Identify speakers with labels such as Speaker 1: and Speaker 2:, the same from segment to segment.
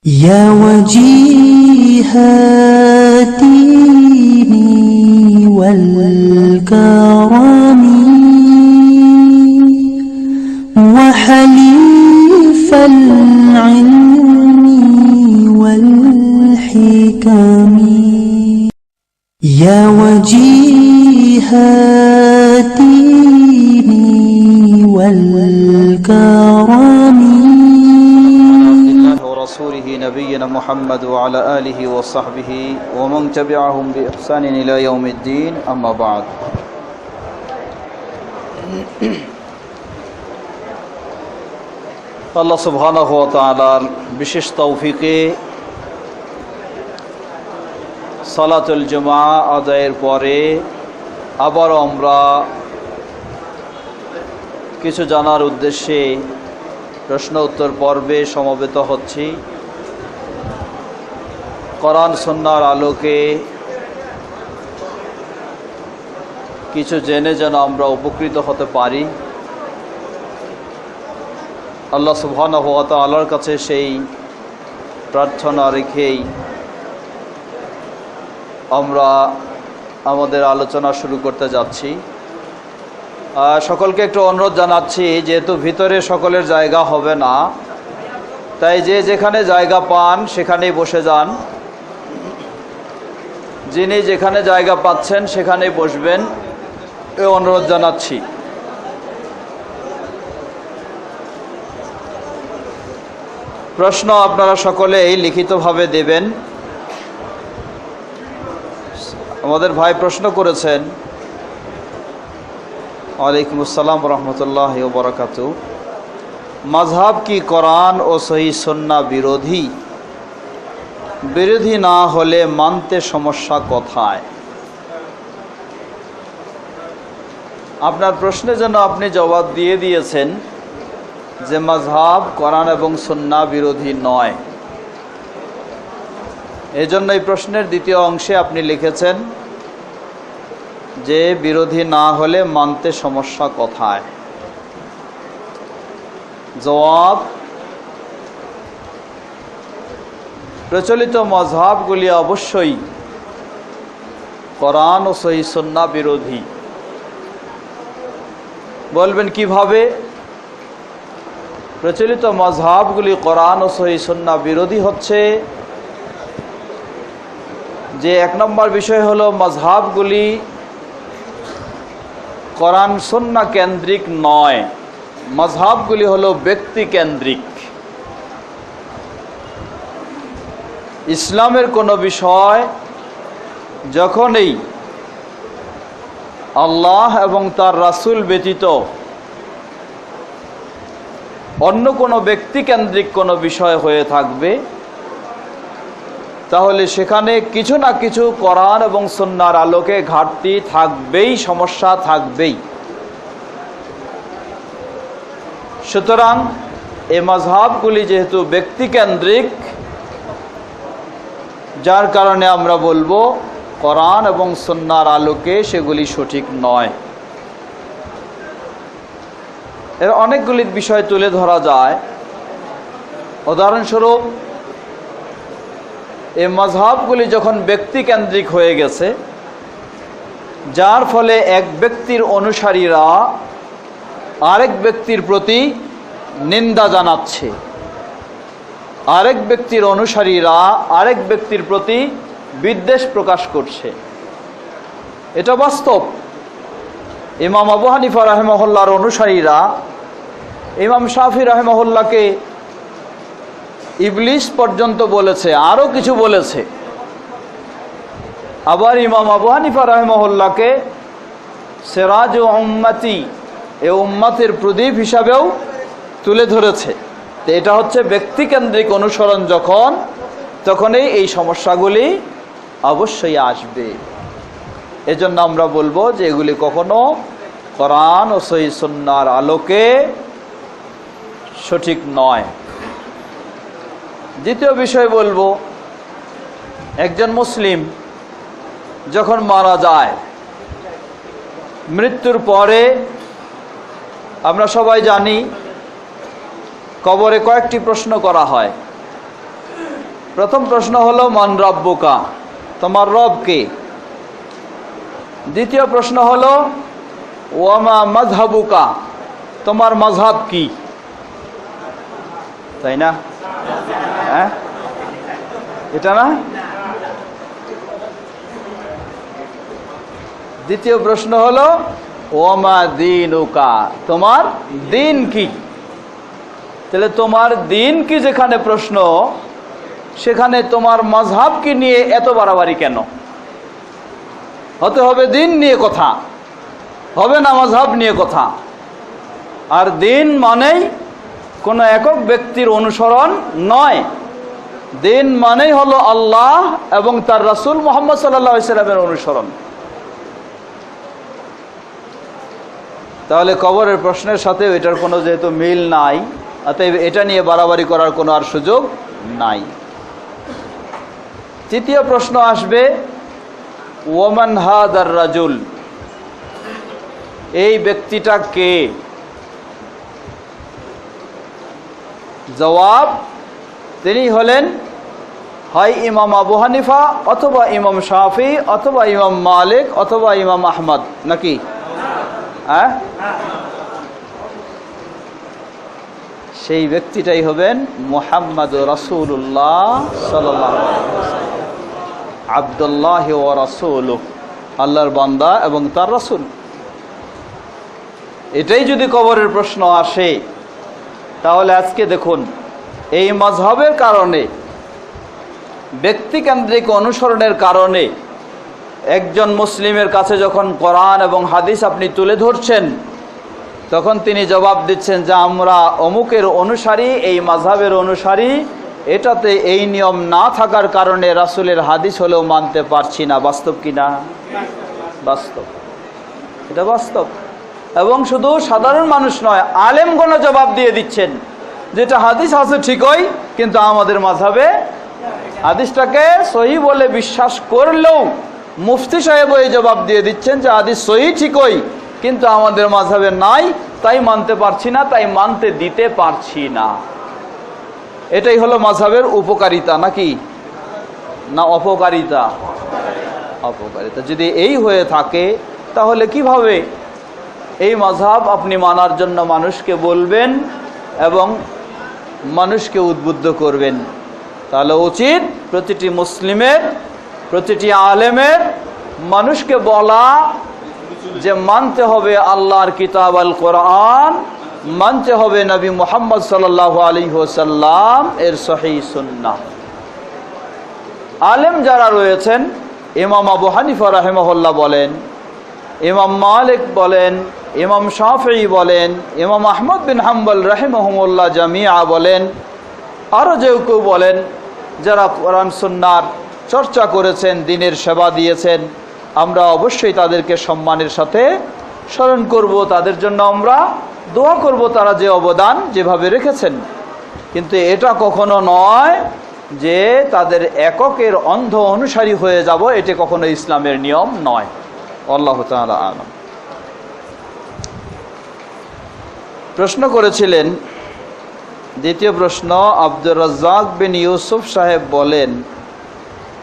Speaker 1: يا وجيه الدين والكرم وحليف العلم والحكم يا وجيه الدين والكرم
Speaker 2: ورسوله نبينا محمد وعلى آله وصحبه ومن تبعهم بإحسان إلى يوم الدين أما بعد আল্লাহ সুবহানাহু ওয়া তাআলার বিশেষ তৌফিকে সালাতুল জুমআ আদায়ের পরে আবার আমরা কিছু জানার উদ্দেশ্যে প্রশ্ন উত্তর পর্বে সমবেত হচ্ছি। কোরআন সুন্নাহর আলোকে কিছু জেনে যেন আমরা উপকৃত হতে পারি, আল্লাহ সুবহানাহু ওয়া তাআলার কাছে সেই প্রার্থনা রেখেই আমরা আমাদের আলোচনা শুরু করতে যাচ্ছি। সকলকে একটু অনুরোধ জানাচ্ছি, যেহেতু ভিতরে সকলের জায়গা হবে না, তাই যে যেখানে জায়গা পান সেখানেই বসে যান। যিনি যেখানে জায়গা পাচ্ছেন সেখানেই বসবেন, এই অনুরোধ জানাচ্ছি। প্রশ্ন আপনারা সকলেই লিখিতভাবে দেবেন। আমাদের ভাই প্রশ্ন করেছেন, ওয়ালাইকুম আসসালাম রহমতুল্লাহ বারাকাতু, মাযহাব কি কোরআন ও সহিহ সুন্নাহ বিরোধী? বিরোধী না হলে মানতে সমস্যা কোথায়? আপনার প্রশ্নের জন্য আপনি জবাব দিয়ে দিয়েছেন যে মাযহাব কোরআন এবং সুন্নাহ বিরোধী নয়। এজন্য এই প্রশ্নের দ্বিতীয় অংশে আপনি লিখেছেন যে বিরোধী না হলে মানতে সমস্যা কোথায়। জবাব, প্রচলিত মাযহাবগুলি অবশ্যই কোরআন ও সহিহ সুন্নাহ বিরোধী। বলবেন কিভাবে? প্রচলিত মাযহাবগুলি কোরআন ও সহিহ সুন্নাহ বিরোধী হচ্ছে যে এক নম্বর বিষয় হলো মাযহাবগুলি কোরআন সুন্নাহ কেন্দ্রিক নয়, মাযহাবগুলি হলো ব্যক্তি কেন্দ্রিক। ইসলামের কোনো বিষয় যখনই আল্লাহ এবং তার রাসূল ব্যতীত অন্য কোনো ব্যক্তি কেন্দ্রিক কোনো বিষয় হয়ে থাকবে, তাহলে সেখানে কিছু না কিছু কোরআন এবং সুন্নাহর আলোকে ঘাটতি থাকবেই, সমস্যা থাকবেই। সুতরাং এই মাযহাবগুলি যেহেতু ব্যক্তিকেন্দ্রিক, যার কারণে আমরা বলবো কোরআন এবং সুন্নাহর আলোকে সেগুলি সঠিক নয়। এর অনেকগুলি বিষয় তুলে ধরা যায়। উদাহরণস্বরূপ, এই মাযহাবগুলি যখন ব্যক্তিকেন্দ্রিক হয়ে গেছে, যার ফলে এক ব্যক্তির অনুসারীরা আরেক ব্যক্তির প্রতি নিন্দা জানাচ্ছে, আরেক ব্যক্তির অনুসারীরা আরেক ব্যক্তির প্রতি বিদ্বেষ প্রকাশ করছে, এটা বাস্তব। ইমাম আবু হানিফা রাহিমাহুল্লাহর অনুসারীরা ইমাম শাফি রাহিমাহুল্লাহকে ইবলিস পর্যন্ত বলেছে, আরও কিছু বলেছে। আবার ইমাম আবু হানিফা রাহিমাহুল্লাহকে সিরাজ উম্মতি, এই উম্মতের প্রদীপ হিসাবেও তুলে ধরেছে। তো এটা হচ্ছে ব্যক্তিকেন্দ্রিক অনুসরণ যখন, তখনই এই সমস্যাগুলি অবশ্যই আসবে। এজন্য আমরা বলবো যে এগুলি কখনো কোরআন ও সহিহ সুন্নাহর আলোকে সঠিক নয়। দ্বিতীয় বিষয় বলবো, একজন মুসলিম যখন মারা যায়, মৃত্যুর পরে আমরা সবাই জানি কবরে কয়েকটি প্রশ্ন করা হয়। প্রথম প্রশ্ন হলো মান রব্বুকা, তোমার রব কে? দ্বিতীয় প্রশ্ন হলো ওয়ামা মাযহাবুকা, তোমার মাযহাব কি? তাই না? হ্যাঁ, এটা না? দ্বিতীয় প্রশ্ন হলো ওয়ামা দীনুকা, তোমার দিন কি? তাহলে তোমার দিন কি যেখানে প্রশ্ন, সেখানে তোমার মাযহাব কি নিয়ে এত বাড়াবাড়ি কেন? হতে হবে দিন নিয়ে কথা, হবে না মাযহাব নিয়ে কথা। আর দিন মানেই কোনো একক ব্যক্তির অনুসরণ নয়, দিন মানেই হলো আল্লাহ এবং তার রাসূল মুহাম্মদ সাল্লাল্লাহু আলাইহি সাল্লামের অনুসরণ। তাহলে কবরের প্রশ্নের সাথে এটার কোনো যেহেতু মিল নাই, অতএব এটা নিয়ে বাড়াবাড়ি করার কোনো আর সুযোগ নাই। তৃতীয় প্রশ্ন আসবে ওয়ামান হাদার রাজুল, এই ব্যক্তিটা কে? জবাব, তিনি হলেন হয় ইমাম আবু হানিফা অথবা ইমাম শাফি অথবা ইমাম মালিক অথবা ইমাম আহমদ, নাকি? হ্যাঁ, সেই ব্যক্তিটাই হবেন মুহাম্মদুর রাসূলুল্লাহ সাল্লাল্লাহু আলাইহি ওয়াসাল্লাম, আব্দুল্লাহ ওয়া রাসূলুহু, আল্লাহর বান্দা এবং তার রাসূল। এটাই যদি কবরের প্রশ্ন আসে, তাহলে আজকে দেখুন এই মাযহাবের কারণে, ব্যক্তিকেন্দ্রিক অনুসরণের কারণে একজন মুসলিমের কাছে যখন কোরআন এবং হাদিস আপনি তুলে ধরছেন, তখন তিনি জবাব দিচ্ছেন যে আমরা অমুকের অনুসারী, এই মাযহাবের অনুসারী, এটাতে এই নিয়ম না থাকার কারণে রাসূলের হাদিস হলেও মানতে পারছি না। বাস্তব কি না? বাস্তব, এটা বাস্তব। এবং শুধু সাধারণ মানুষ নয়, আলেমগণ জবাব দিয়ে দিচ্ছেন যেটা হাদিস আছে ঠিকই, কিন্তু আমাদের মাযহাবে হাদিসটাকে সহিহ বলে বিশ্বাস করলেও মুফতি সাহেব এই জবাব দিয়ে দিচ্ছেন যে হাদিস সহিহ ঠিকই, কিন্তু আমাদের মাযহাবে নাই, তাই মানতে পারছি না, তাই মানতে দিতে পারছি না। এটাই হলো মাযহাবের উপকারিতা, নাকি না অপকারিতা? অপকারিতা। যদি এই হয়ে থাকে, তাহলে কিভাবে এই মাযহাব আপনি মানার জন্য মানুষকে বলবেন এবং মানুষকে উদ্বুদ্ধ করবেন? তাহলে উচিত প্রতিটি মুসলিমের, প্রতিটি আলেমের মানুষকে বলা যে মানতে হবে আল্লাহর কিতাব আল কোরআন, মানতে হবে নবী মুহাম্মদ সাল্লাল্লাহু আলাইহি ওয়াসাল্লাম এর সহিহ সুন্নাহ। আলেম যারা রয়েছেন, ইমাম আবু হানিফা রাহিমাহুল্লাহ বলেন, ইমাম মালিক বলেন, ইমাম শাফিঈ বলেন, ইমাম আহমদ বিন হাম্বল রাহিমাহুমুল্লাহ জামিআ বলেন, আরও যে কেউ বলেন, যারা কোরআন সুন্নাহর চর্চা করেছেন, দ্বীনের সেবা দিয়েছেন, আমরা অবশ্যই তাদেরকে সম্মানের সাথে স্মরণ করব, তাদের জন্য আমরা দোয়া করব, তারা যে অবদান যেভাবে রেখেছেন। কিন্তু এটা কখনো নয় যে তাদের এককের অন্ধ অনুসারী হয়ে যাব, এটি কখনো ইসলামের নিয়ম নয়। আল্লাহু তাআলা আ'লাম। প্রশ্ন করেছিলেন, দ্বিতীয় প্রশ্ন, আব্দুর রাজ্জাক বিন ইউসুফ সাহেব বলেন,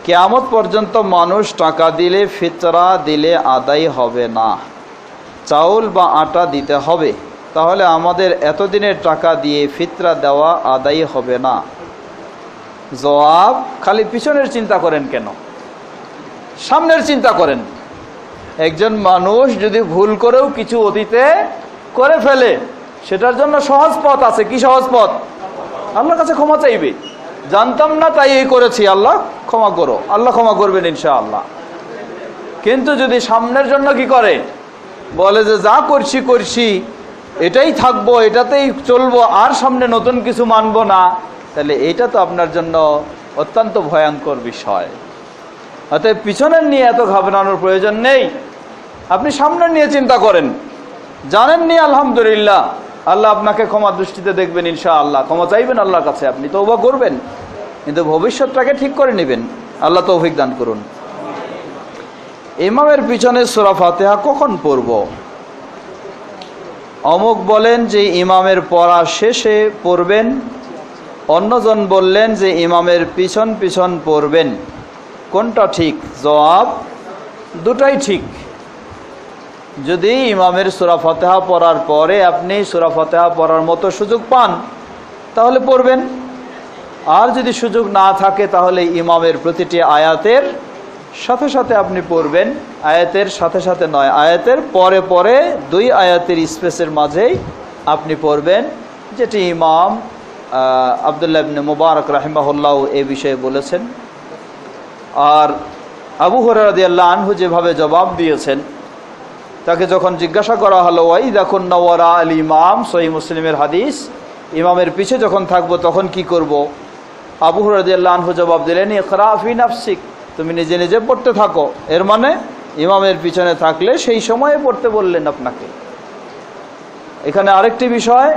Speaker 2: কিয়ামত পর্যন্ত মানুষ টাকা দিলে ফিতরা দিলে আদায় হবে না, চাউল বা আটা দিতে হবে, তাহলে আমাদের এতদিনের টাকা দিয়ে ফিতরা দেওয়া আদায় হবে না? জবাব, খালি পিছনের চিন্তা করেন কেন, সামনের চিন্তা করেন। একজন মানুষ যদি ভুল করেও কিছু অতীতে করে ফেলে, সেটার জন্য সহজ পথ আছে। কি সহজ পথ? আল্লাহর কাছে ক্ষমা চাইবে, জানতাম না তাই এই করেছি, আল্লাহ ক্ষমা করো, আল্লাহ ক্ষমা করবেন ইনশাআল্লাহ। কিন্তু যদি সামনের জন্য কি করে, বলে যে যা করছি করছি, এটাই থাকবো, এটাতেই চলবো, আর সামনে নতুন কিছু মানবো না, তাহলে এইটা তো আপনার জন্য অত্যন্ত ভয়ঙ্কর বিষয়। অতএব পিছনের নিয়ে এত ঘাবড়ানোর প্রয়োজন নেই, আপনি সামনের নিয়ে চিন্তা করেন। জানেননি, আলহামদুলিল্লাহ, আল্লাহ আপনাকে ক্ষমা দৃষ্টিতে দেখবেন ইনশাআল্লাহ, ক্ষমা চাইবেন আল্লাহর কাছে, আপনি তওবা করবেন, কিন্তু ভবিষ্যৎটাকে ঠিক করে নেবেন। আল্লাহ তৌফিক দান করুন। ইমামের পিছনে সূরা ফাতিহা কখন পড়ব? অমুক বলেন যে ইমামের পড়া শেষে পড়বেন, অন্যজন বললেন যে ইমামের পিছন পিছন পড়বেন। কোনটা ঠিক? জবাব, দুটাই ঠিক। যদি ইমামের সূরা ফাতিহা পড়ার পরে আপনি সূরা ফাতিহা পড়ার মতো সুযোগ পান তাহলে পড়বেন, আর যদি সুযোগ না থাকে তাহলে ইমামের প্রতিটি আয়াতের সাথে সাথে আপনি পড়বেন। আয়াতের সাথে সাথে নয়, আয়াতের পরে পরে 2 আয়াতের স্পেসের মাঝেই আপনি পড়বেন, যেটি ইমাম আব্দুল্লাহ ইবনে মুবারক রাহিমাহুল্লাহ এই বিষয়ে বলেছেন। আর আবু হুরায়রা রাদিয়াল্লাহু আনহু যেভাবে জবাব দিয়েছেন, তাকে যখন জিজ্ঞাসা করা হলো ওয়াইদা কুন্না ওয়ারা আল ইমাম, সহিহ মুসলিমের হাদিস, ইমামের পিছে যখন থাকবো তখন কি করব? আবু হুরায়রা রাদিয়াল্লাহু আনহু জবাব দিলেন, ইকরা ফি নাফসিক, তুমি নিজে নিজে পড়তে থাকো। এর মানে ইমামের পিছনে থাকলে সেই সময়ে পড়তে বললেন আপনাকে। এখানে আরেকটি বিষয়,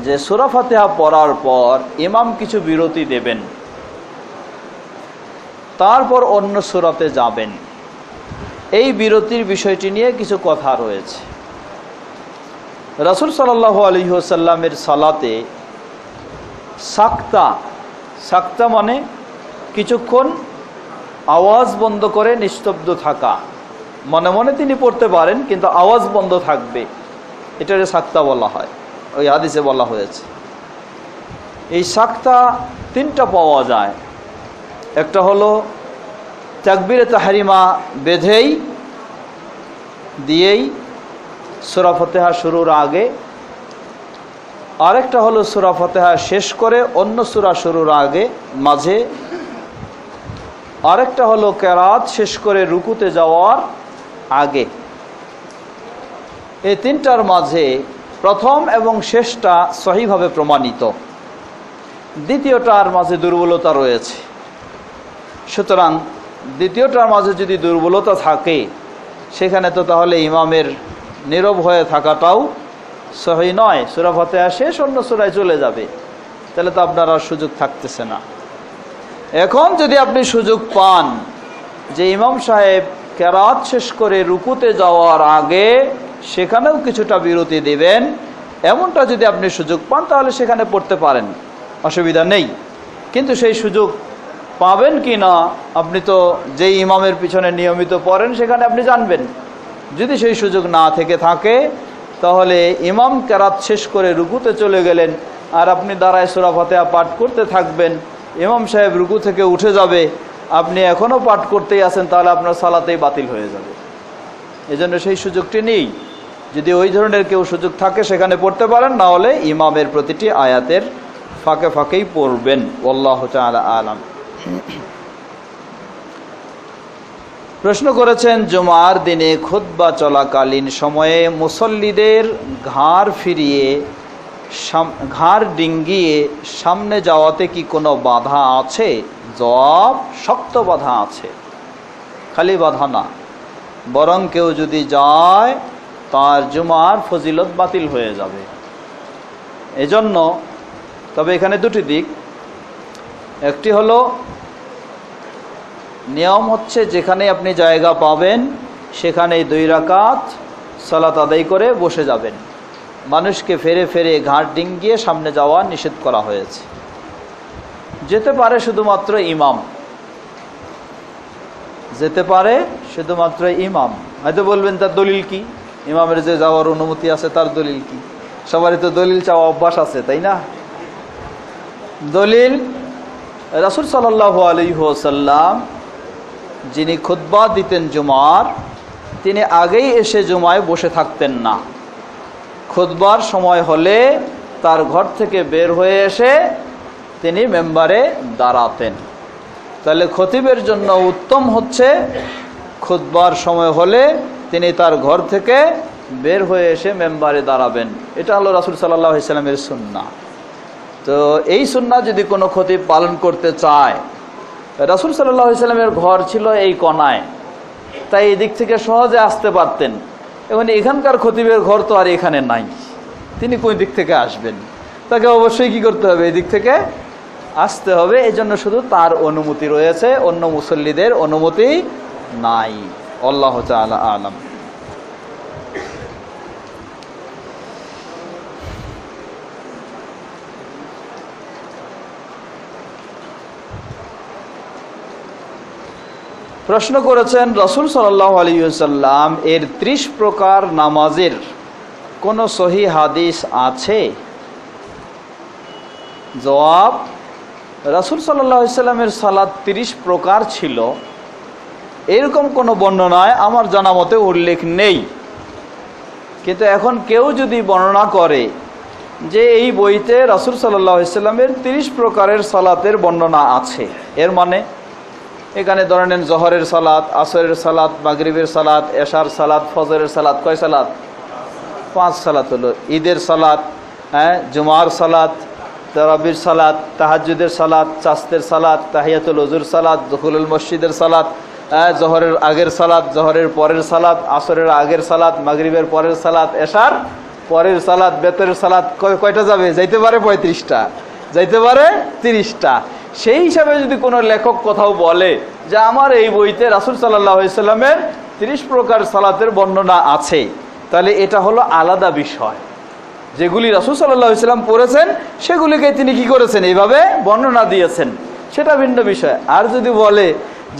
Speaker 2: যে সূরা ফাতিহা পড়ার পর ইমাম কিছু বিরতি দেবেন, তারপর অন্য সূরাতে যাবেন। এই বিরতির বিষয়টি নিয়ে কিছু কথা রয়েছে। রাসূল সাল্লাল্লাহু আলাইহি ওয়াসাল্লামের সালাতে সাক্তা মানে কিছুক্ষণ আওয়াজ বন্ধ করে নিস্তব্ধ থাকা। মনে মনে তিনি পড়তে পারেন কিন্তু আওয়াজ বন্ধ থাকবে, এটাকে সাক্তা বলা হয়, ওই হাদিসে বলা হয়েছে। এই সাক্তা 3টা পাওয়া যায়। একটা হলো তাকবীরে তাহরিমা বেঁধেই দিয়েই সূরা ফাতিহা শুরুর আগে, আরেকটা হলো সূরা ফাতিহা শেষ করে অন্য সূরা শুরুর আগে মাঝে, আরেকটা হলো কেরাত শেষ করে রুকুতে যাওয়ার আগে। এই 3টার মাঝে প্রথম এবং শেষটা সহিভাবে প্রমাণিত, দ্বিতীয়টার মাঝে দুর্বলতা রয়েছে। সুতরাং দ্বিতীয়টার মাঝে যদি দুর্বলতা থাকে সেখানে তো তাহলে ইমামের নীরব হয়ে থাকাটাও সহি নয়। সূরা ফাতিহা শেষ অন্য সূরায় চলে যাবে, তাহলে তো আপনার আর সুযোগ থাকতেছে না। এখন যদি আপনি সুযোগ পান যে ইমাম সাহেব কেরাত শেষ করে রুকুতে যাওয়ার আগে সেখানেও কিছুটা বিরতি দেবেন, এমনটা যদি আপনি সুযোগ পান তাহলে সেখানে পড়তে পারেন, অসুবিধা নেই। কিন্তু সেই সুযোগ পাবেন কি না, আপনি তো যেই ইমামের পিছনে নিয়মিত পড়েন সেখানে আপনি জানবেন। যদি সেই সুযোগ না থেকে থাকে তাহলে ইমাম কেরাত শেষ করে রুকুতে চলে গেলেন আর আপনি দাঁড়ায় সূরা ফাতিহা পাঠ করতে থাকবেন, ইমাম সাহেব রুকু থেকে উঠে যাবে, আপনি এখনও পাঠ করতেই আছেন, তাহলে আপনার সালাতেই বাতিল হয়ে যাবে। এজন্য সেই সুযোগটি নেই। যদি ওই ধরনের কেউ সুযোগ থাকে সেখানে পড়তে পারেন, না হলে ইমামের প্রতিটি আয়াতের ফাঁকে ফাঁকেই পড়বেন। আল্লাহু তাআলা আলাম। প্রশ্ন করেছেন, জুমার দিনে খুতবা চলাকালীন সময়ে মুসল্লিদের ঘাড় ডিঙ্গিয়ে সামনে যাওয়াতে কি কোনো বাধা আছে? জবাব, শক্ত বাধা আছে, খালি বাধা না, বরং কেউ যদি যায় তার জুমার ফজিলত বাতিল হয়ে যাবে। এজন্য তবে এখানে 2টি দিক। একটি হলো নিয়ম হচ্ছে যেখানে আপনি জায়গা পাবেন সেখানেই 2 রাকাত সালাত আদায় করে বসে যাবেন। মানুষকে ফেরে ফেরে ঘাড় ডিঙ্গিয়ে সামনে যাওয়া নিষেধ করা হয়েছে। যেতে পারে শুধুমাত্র ইমাম, যেতে পারে শুধুমাত্র ইমাম। হয়তো বলবেন তার দলিল কি? ইমামের যে যাওয়ার অনুমতি আছে তার দলিল কি? সবারই তো দলিল চাওয়া অভ্যাস আছে, তাই না? দলিল, রাসূল সাল্লাল্লাহু আলাইহি ওয়াসাল্লাম যিনি খুতবা দিতেন জুমার, তিনি আগেই এসে জুমায় বসে থাকতেন না। খুতবার সময় হলে তার ঘর থেকে বের হয়ে এসে তিনি মেম্বারে দাঁড়াতেন। তাহলে খতিবের জন্য উত্তম হচ্ছে খুতবার সময় হলে তিনি তার ঘর থেকে বের হয়ে এসে মেম্বারে দাঁড়াবেন। এটা হলো রাসূল সাল্লাল্লাহু আলাইহি ওয়াসাল্লামের সুন্নাহ। তো এই সুন্নাহ যদি কোনো খতিব পালন করতে চায়, রাসূল সাল্লাল্লাহু আলাইহি ওয়াসাল্লামের ঘর ছিল এই কোনায়, তাই এই দিক থেকে সহজে আসতে পারতেন। এখন এখানকার খতিবের ঘর তো আর এখানে নাই, তিনি কোন দিক থেকে আসবেন? তাকে অবশ্যই কি করতে হবে? এই দিক থেকে আসতে হবে। এই জন্য শুধু তার অনুমতি রয়েছে, অন্য মুসল্লিদের অনুমতি নাই। আল্লাহু তাআলা আলাম। প্রশ্ন করেছেন রাসূল সাল্লাল্লাহু আলাইহি ওয়াসাল্লাম এর 30 প্রকার নামাজের কোন সহি হাদিস আছে? জবাব, রাসূল সাল্লাল্লাহু আলাইহি ওয়াসাল্লামের সালাত 30 প্রকার ছিল এরকম কোনো বর্ণনায় আমার জানা মতে উল্লেখ নেই। কিন্তু এখন কেউ যদি বর্ণনা করে যে এই বইতে রাসূল সাল্লাল্লাহু আলাইহি ওয়াসাল্লামের 30 প্রকারের সালাতের বর্ণনা আছে, এর মানে এখানে ধরে নেন জোহরের সালাত, আসরের সালাত, মাগরিবের সালাত, এশার সালাত, ফজরের সালাত, কয় সালাত? 5 সালাত হলো। ঈদের সালাত, জুমার সালাত, তারাবির সালাত, তাহাজ্জুদের সালাত, চাস্তের সালাত, তাহিয়াতুল ওযুর সালাত, দুখুলুল মসজিদের সালাত, জোহরের আগের সালাত, জোহরের পরের সালাত, আসরের আগের সালাত, মাগরিবের পরের সালাত, এশার পরের সালাত, বেতরের সালাত। কয়টা যাবে? যাইতে পারে 35টা, যাইতে পারে 30টা। সেই হিসাবে যদি কোনো লেখক কোথাও বলে যে আমার এই বইতে রাসূল সাল্লাল্লাহু আলাইহি ওয়াসাল্লামের 30 প্রকার সালাতের বর্ণনা আছে, তাহলে এটা হলো আলাদা বিষয়। যেগুলি রাসূল সাল্লাল্লাহু আলাইহি ওয়াসাল্লাম পড়েছেন সেগুলিকে তিনি কি করেছেন? এইভাবে বর্ণনা দিয়েছেন, সেটা ভিন্ন বিষয়। আর যদি বলে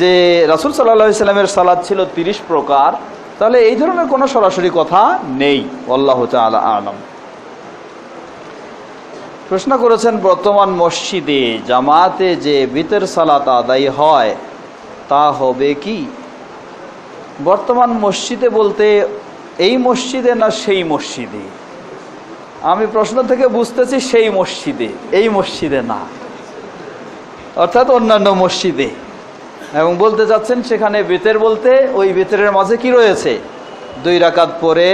Speaker 2: যে রাসূল সাল্লাল্লাহু আলাইহি ওয়াসাল্লামের সালাত ছিল 30 প্রকার, তাহলে এই ধরনের কোনো সরাসরি কথা নেই। আল্লাহু তাআলা আ'লাম। প্রশ্ন করেছেন বর্তমান মসজিদে জামাতে যে বিতর সালাত আদায় হয় তা হবে কি? বর্তমান মসজিদে বলতে এই মসজিদে না সেই মসজিদে? আমি প্রশ্ন থেকে বুঝতেছি সেই মসজিদে, এই মসজিদে না, অর্থাৎ অন্যান্য মসজিদে। এবং বলতে যাচ্ছেন সেখানে বেতের বলতে ওই বেতের মাঝে কি রয়েছে? 2 রাকাত পরে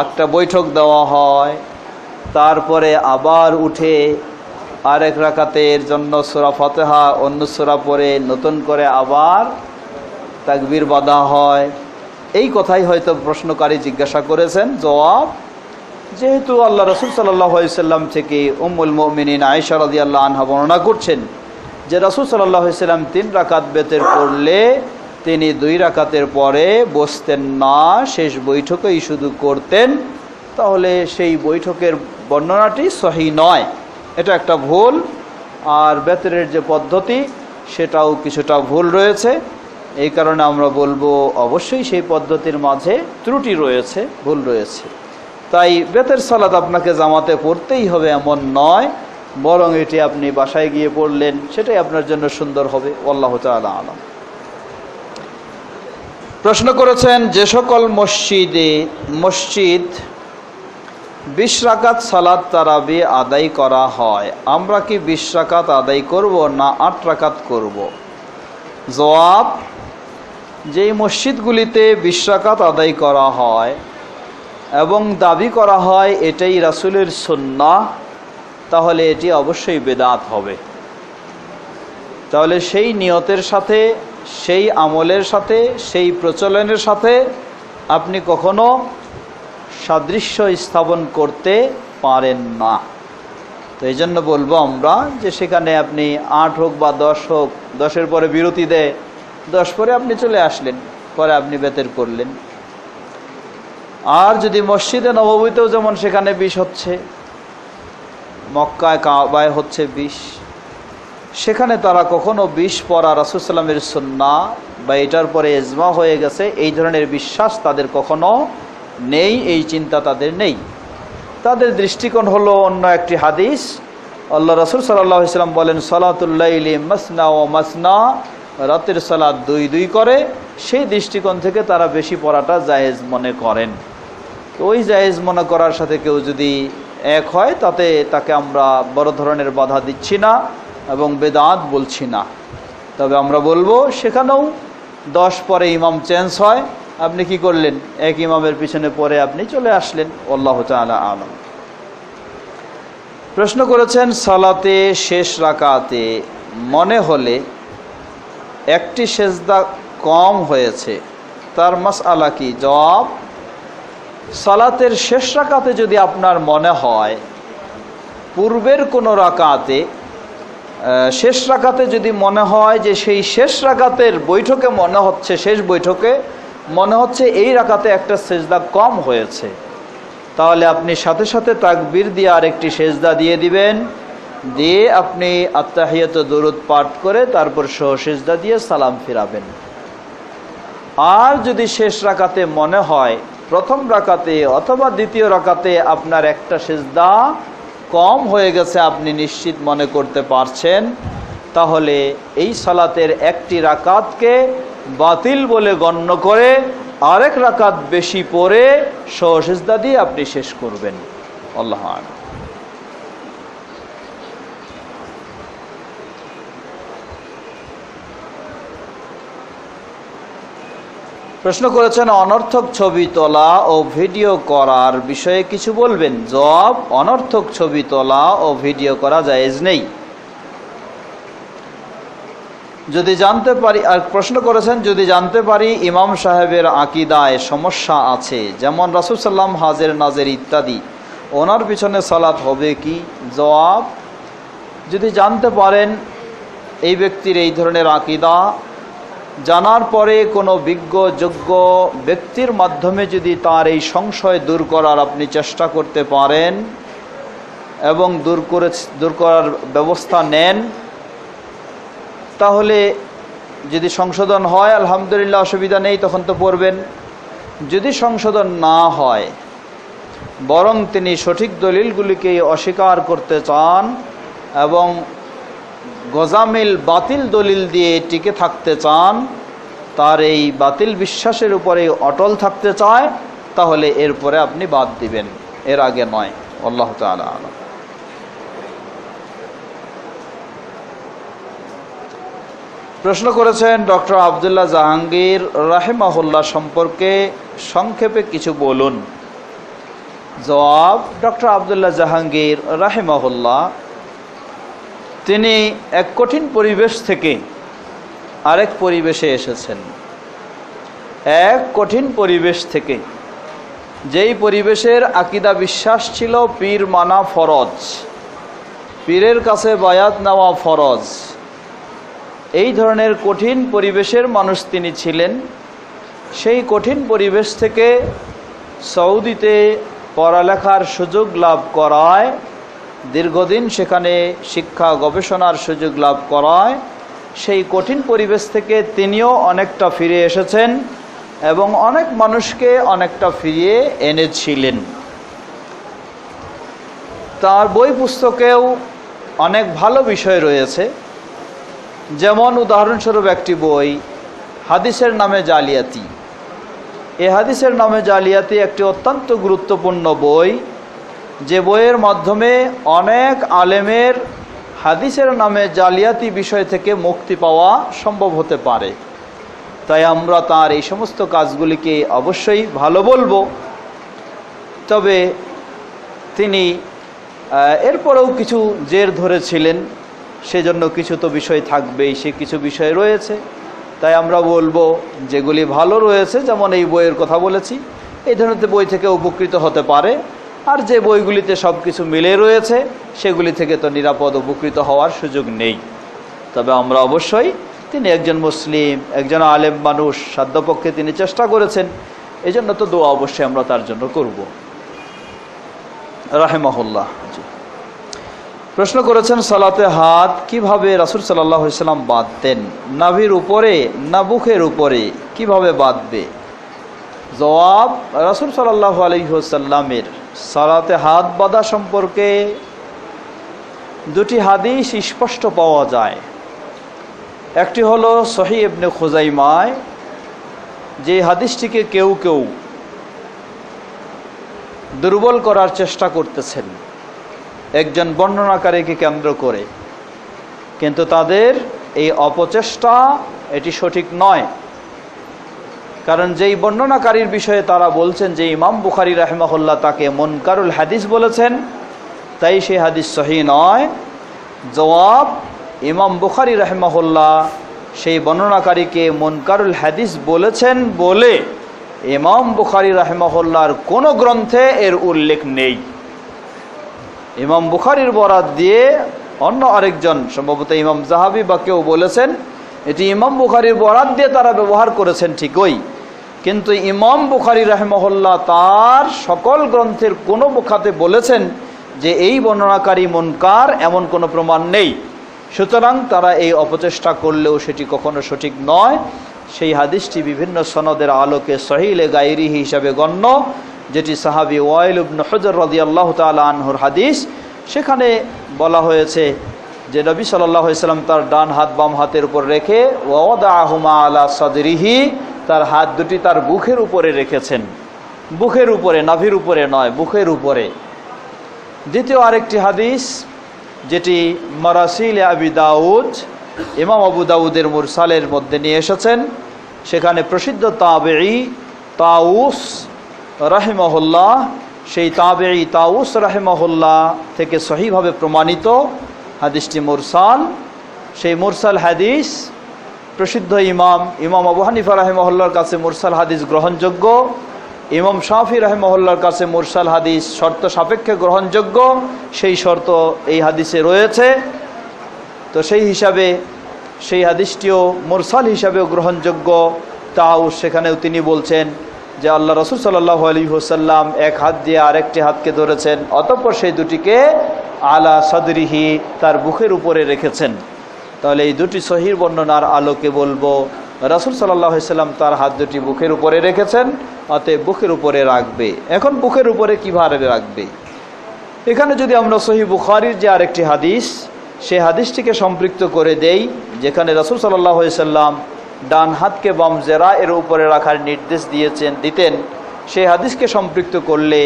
Speaker 2: একটা বৈঠক দেওয়া হয়, তারপরে আবার উঠে আরেক রাকাতের জন্য সূরা ফাতিহা অন্য সূরা পড়ে নতুন করে আবার তাকবীর বাঁধা হয়। এই কথাই হয়তো প্রশ্নকারী জিজ্ঞাসা করেছেন। জবাব, যেহেতু আল্লাহ রাসূল সাল্লাল্লাহু আলাইহি ওয়াসাল্লাম থেকে উম্মুল মুমিনিন আয়েশা রাদিয়াল্লাহু আনহা বর্ণনা করছেন যে রাসূল সাল্লাল্লাহু আলাইহি ওয়াসাল্লাম 3 রাকাত বেতের পড়লে তিনি 2 রাকাতের পরে বসতেন না, শেষ বৈঠকেই শুধু করতেন, তাহলে সেই বৈঠকের বর্ণনাটি সহিহ নয়, এটা একটা ভুল। আর বেতরের যে পদ্ধতি সেটাও কিছুটা ভুল রয়েছে। এই কারণে আমরা বলবো অবশ্যই সেই পদ্ধতির মাঝে ত্রুটি রয়েছে, ভুল রয়েছে। তাই বেতের সালাত আপনাকে জামাতে পড়তেই হবে এমন নয়, বরং এটি আপনি বাসায় গিয়ে পড়লেন, সেটাই আপনার জন্য সুন্দর হবে। আল্লাহু তাআলা আ'লাম। প্রশ্ন করেছেন যে সকল মসজিদ 20 রাকাত সালাত তারাবি আদায় করা হয়, আমরা কি 20 রাকাত আদায় করব না 8 রাকাত করব? জবাব, যেই মসজিদগুলিতে 20 রাকাত আদায় করা হয় এবং দাবি করা হয় এটাই রাসূলের সুন্নাহ, তাহলে এটি অবশ্যই বেদাত হবে। তাহলে সেই নিয়তের সাথে, সেই আমলের সাথে, সেই প্রচলনের সাথে আপনি কখনো সাদৃশ্য স্থাপন করতে পারেন না। তো এই জন্য বলবো আমরা যে সেখানে আপনি 8 হোক বা 10 হোক, 10-এর পরে বিরতি দেয়, 10 পরে আপনি চলে আসলেন, পরে আপনি বেতের করলেন। আর যদি মসজিদে নববীতেও যেমন সেখানে 20 হচ্ছে, মক্কায় কাবায় হচ্ছে 20, সেখানে তারা কখনো 20 পড়া রাসূল সাল্লামের সুন্নাহ বা এটার পরে ইজমা হয়ে গেছে এই ধরনের বিশ্বাস তাদের কখনো নেই, এই চিন্তা তাদের নেই। তাদের দৃষ্টিকোণ হলো অন্য একটি হাদিস। আল্লাহ রাসূল সাল্লাল্লাহু আলাইহি ওয়াসাল্লাম বলেন, সালাতুল লাইলি মাসনা ওয়া মাসনা, রাতের সালাত 2 করে। সেই দৃষ্টিকোণ থেকে তারা বেশি পড়াটা জায়েজ মনে করেন। তো ওই জায়েজ মনে করার সাথে কেউ যদি এক হয় তাতে তাকে আমরা বড় ধরনের বাধা দিচ্ছি না এবং বেদাত বলছি না। তবে আমরা বলবো সেখানেও 10 পরে ইমাম চেঞ্জ হয়, আপনি কি করলেন? এক ইমামের পিছনে পরে আপনি চলে আসলেন। আল্লাহু তাআলা আ'লাম। প্রশ্ন করেছেন সালাতে শেষ রাকাতে মনে হলে একটি সেজদা কম হয়েছে, তার মাসআলা কি? জবাব, সালাতের শেষ রাকাতে যদি আপনার মনে হয় পূর্বের কোনো রাকাতে, শেষ রাকাতে যদি মনে হয় যে সেই শেষ রাকাতের বৈঠকে মনে হচ্ছে, শেষ বৈঠকে মনে হচ্ছে এই রাকাতে একটা সেজদা কম হয়েছে, তাহলে আপনি সাথে সাথে তাকবীর দিয়ে আরেকটি সেজদা দিয়ে দিবেন, দিয়ে আপনি আত্তাহিয়াত দরুদ পাঠ করে তারপর সহ সেজদা দিয়ে সালাম ফিরাবেন। আর যদি শেষ রাকাতে মনে হয় প্রথম রাকাতে অথবা দ্বিতীয় রাকাতে আপনার একটা সিজদা কম হয়ে গেছে, আপনি নিশ্চিত মনে করতে পারছেন, তাহলে এই সালাতের একটি রাকাতকে বাতিল বলে গণ্য করে আরেক রাকাত বেশি পড়ে সহসিজদা দিয়ে আপনি শেষ করবেন। আল্লাহ আকবার। প্রশ্ন করেছেন অনর্থক ছবি তোলা ও ভিডিও করার বিষয়ে কিছু বলবেন। জবাব, অনর্থক ছবি তোলা ও ভিডিও করা জায়েজ নেই। যদি জানতে পারি, আর প্রশ্ন করেছেন যদি জানতে পারি ইমাম সাহেবের আকীদায় সমস্যা আছে, যেমন রাসূল সাল্লাল্লাহু আলাইহি ওয়াসাল্লাম হাজের নাজের ইত্যাদি, ওনার পিছনে সালাত হবে কি? জবাব, যদি জানতে পারেন এই ব্যক্তির এই ধরনের আকীদা, জানার পরে কোনো বিজ্ঞ যোগ্য ব্যক্তির মাধ্যমে যদি তার এই সংশয় দূর করার আপনি চেষ্টা করতে পারেন এবং দূর করার ব্যবস্থা নেন, তাহলে যদি সংশোধন হয় আলহামদুলিল্লাহ, অসুবিধা নেই, তখন তো পড়বেন। যদি সংশোধন না হয়, বরং তিনি সঠিক দলিলগুলিকে অস্বীকার করতে চান এবং গজামিল বাতিল দলিল দিয়ে টিকে থাকতে চান, তার এই বাতিল বিশ্বাসের উপরে অটল থাকতে চায়, তাহলে এরপরে আপনি বাদ দিবেন, এর আগে নয়। আল্লাহ তাআলা আলাম। প্রশ্ন করেছেন ডক্টর আব্দুল্লাহ জাহাঙ্গীর রাহিমাহুল্লাহ সম্পর্কে সংক্ষেপে কিছু বলুন। জবাব, ডক্টর আব্দুল্লাহ জাহাঙ্গীর রাহিমাহুল্লাহ তিনি এক কঠিন পরিবেশ থেকে আরেক পরিবেশে এসেছেন। এক কঠিন পরিবেশ থেকে, যেই পরিবেশের আকীদা বিশ্বাস ছিল পীর মানা ফরজ, পীরের কাছে বায়াত নেওয়া ফরজ, এই ধরনের কঠিন পরিবেশের মানুষ তিনি ছিলেন। সেই কঠিন পরিবেশ থেকে সৌদিতে পড়ালেখার সুযোগ লাভ করায়, দীর্ঘদিন সেখানে শিক্ষা গবেষণার সুযোগ লাভ করায়, সেই কঠিন পরিবেশ থেকে তিনিও অনেকটা ফিরে এসেছেন এবং অনেক মানুষকে অনেকটা ফিরিয়ে এনেছিলেন। তার বই পুস্তকেও অনেক ভালো বিষয় রয়েছে, যেমন উদাহরণস্বরূপ একটি বই হাদিসের নামে জালিয়াতি। এই হাদিসের নামে জালিয়াতি একটি অত্যন্ত গুরুত্বপূর্ণ বই, যে বইয়ের মাধ্যমে অনেক আলেমের হাদিসের নামে জালিয়াতি বিষয় থেকে মুক্তি পাওয়া সম্ভব হতে পারে। তাই আমরা তার এই সমস্ত কাজগুলিকে অবশ্যই ভালো বলবো। তবে তিনি এরপরেও কিছু জের ধরেছিলেন, সেজন্য কিছু তো বিষয় থাকবেই, সে কিছু বিষয় রয়েছে। তাই আমরা বলবো যেগুলি ভালো রয়েছে, যেমন এই বইয়ের কথা বলেছি, এই ধরনের বই থেকে উপকৃত হতে পারে। আর যে বইগুলিতে সব কিছু মিলে রয়েছে, সেগুলি থেকে তো নিরাপদ উপকৃত হওয়ার সুযোগ নেই। তবে আমরা অবশ্যই, তিনি একজন মুসলিম, একজন আলেম মানুষ, সাধ্যপক্ষে তিনি চেষ্টা করেছেন, এই জন্য তো দোয়া অবশ্যই আমরা তার জন্য করব রাহিমাহুল্লাহ। প্রশ্ন করেছেন সালাতে হাত কিভাবে রাসূল সাল্লাল্লাহু আলাইহি ওয়াসাল্লাম বাঁধতেন? নাভির উপরে না বুকের উপরে, কিভাবে বাঁধবে? জবাব, রাসূল সাল্লাল্লাহু আলাইহি ওয়াসাল্লামের সালাতে হাত বাঁধা সম্পর্কে দুটি হাদিস স্পষ্ট পাওয়া যায়। একটি হলো সহিহ ইবনে খুজাইমায়, যে হাদিসটিকে কেউ কেউ দুর্বল করার চেষ্টা করতেছেন একজন বর্ণনাকারীকে কেন্দ্র করে, কিন্তু তাদের এই অপচেষ্টা এটি সঠিক নয়। কারণ যেই বর্ণনাকারীর বিষয়ে তারা বলছেন যে ইমাম বুখারী রাহিমাহুল্লাহ তাকে মুনকারুল হাদিস বলেছেন, তাই সেই হাদিস সহিহ নয়। জবাব, ইমাম বুখারী রাহিমাহুল্লাহ সেই বর্ণনাকারীকে মুনকারুল হাদিস বলেছেন বলে ইমাম বুখারী রাহিমাহুল্লাহর কোনো গ্রন্থে এর উল্লেখ নেই। ইমাম বুখারীর বরাত দিয়ে অন্য আরেকজন, সম্ভবত ইমাম যাহাবী বা কেউ বলেছেন, এটি ইমাম বুখারীর বরাত দিয়ে তারা ব্যবহার করেছেন ঠিকই, কিন্তু ইমাম বুখারী রাহিমাহুল্লাহ তার সকল গ্রন্থের কোনো খাতে বলেছেন যে এই বর্ণনাকারী মুনকার, এমন কোনো প্রমাণ নেই। সুতরাং তারা এই অপচেষ্টা করলেও সেটি কখনো সঠিক নয়। সেই হাদিসটি বিভিন্ন সনদের আলোকে সহিলে গায়রিহি হিসাবে গণ্য, যেটি সাহাবী ওয়াইল ইবনে হুজর রাদিয়াল্লাহু তাআলা আনহুর হাদিস। সেখানে বলা হয়েছে যে নবী সাল্লাল্লাহু আলাইহি সাল্লাম তার ডান হাত বাম হাতের উপর রেখে ওয়াদাহুমা আলা সাদরিহি, তার হাত দুটি তার বুকের উপরে রেখেছেন। বুকের উপরে, নাভির উপরে নয়, বুকের উপরে। দ্বিতীয় আরেকটি হাদিস যেটি মারাসিল আবি দাউদ, ইমাম আবু দাউদের মুরসালের মধ্যে নিয়ে এসেছেন, সেখানে প্রসিদ্ধ তাবেঈ তাউস রাহিমাহুল্লাহ, সেই তাবেঈ তাউস রাহিমাহুল্লাহ থেকে সহিভাবে প্রমাণিত হাদিসটি মুরসাল। সেই মুরসাল হাদিস প্রসিদ্ধ ইমাম আবু হানিফা রাহিমাহুল্লাহর কাছে মুরসাল হাদিস গ্রহণযোগ্য, ইমাম শাফি রাহিমাহুল্লাহর কাছে মুরসাল হাদিস শর্ত সাপেক্ষে গ্রহণযোগ্য, সেই শর্ত এই হাদিসে রয়েছে। তো সেই হিসাবে সেই হাদিসটিও মুরসাল হিসাবেও গ্রহণযোগ্য। তাও সেখানেও তিনি বলছেন যে আল্লাহ রাসূল সাল্লাল্লাহু আলাইহি ওয়াসাল্লাম এক হাত দিয়ে আরেকটি হাতকে ধরেছেন, অতঃপর সেই দুটিকে আলা সাদরিহি, তার বুকের উপরে রেখেছেন। তাহলে এই দুটি সহিহ বর্ণনার আলোকে বলবো রাসূল সাল্লাল্লাহু আলাইহি ওয়াসাল্লাম তার হাত দুটি বুকের উপরে রেখেছেন, অতএব বুকের উপরে রাখবে। এখন বুকের উপরে কিভাবে রাখবে? এখানে যদি আমরা সহিহ বুখারীর যে আরেকটি হাদিস, সেই হাদিসটিকে সম্পৃক্ত করে দেই, যেখানে রাসূল সাল্লাল্লাহু আলাইহি ওয়াসাল্লাম ডান হাতকে বাম জেরা এর উপরে রাখার নির্দেশ দিতেন, সেই হাদিসকে সম্পৃক্ত করলে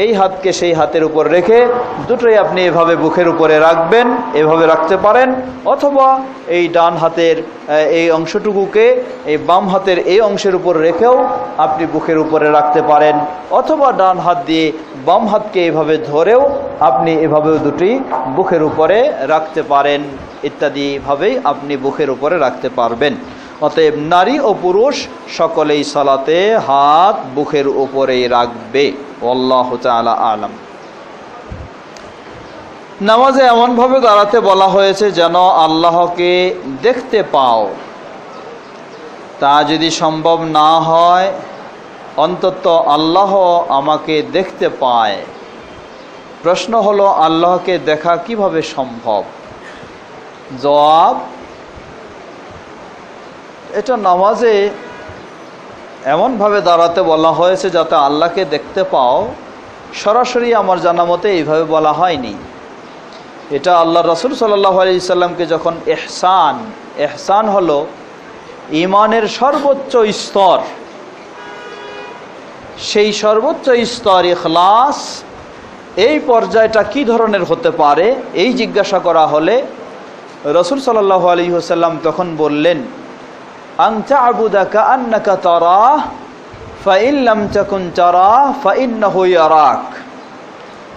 Speaker 2: এই হাতকে সেই হাতের উপর রেখে দুটোই আপনি এভাবে বুকের উপরে রাখবেন, এভাবে রাখতে পারেন। অথবা এই ডান হাতের এই অংশটুকুকে এই বাম হাতের এই অংশের উপর রেখেও আপনি বুকের উপরে রাখতে পারেন। অথবা ডান হাত দিয়ে বাম হাতকে এভাবে ধরেও আপনি এভাবেও দুটি বুকের উপরে রাখতে পারেন। ইত্যাদিভাবেই আপনি বুকের উপরে রাখতে পারবেন। অতএব নারী ও পুরুষ সকলেই সালাতে হাত বুকের উপরেই রাখবে। আল্লাহু তাআলা আলাম। নামাজে এমনভাবে দাঁড়াতে বলা হয়েছে যেন আল্লাহকে দেখতে পাও। তা যদি সম্ভব না হয়, অন্তত আল্লাহ আমাকে দেখতে পায়। প্রশ্ন হলো, আল্লাহকে দেখা কিভাবে সম্ভব? জবাব, এটা নামাজে এমনভাবে দাঁড়াতে বলা হয়েছে যাতে আল্লাহকে দেখতে পাও। সরাসরি আমার জানা মতে এইভাবে বলা হয়নি। এটা আল্লাহ রাসূল সাল্লাল্লাহু আলাইহি সাল্লামকে যখন ইহসান হলো ঈমানের সর্বোচ্চ স্তর, সেই সর্বোচ্চ স্তর ইখলাস, এই পর্যায়টা কি ধরনের হতে পারে এই জিজ্ঞাসা করা হলে রাসূল সাল্লাল্লাহু আলাইহি ওয়াসাল্লাম তখন বললেন, আন তা'বুদা কাআন্নাকা তারাহ ফাইন লাম তাকুন তারাহ ফাইন্নাহু ইয়ারাক।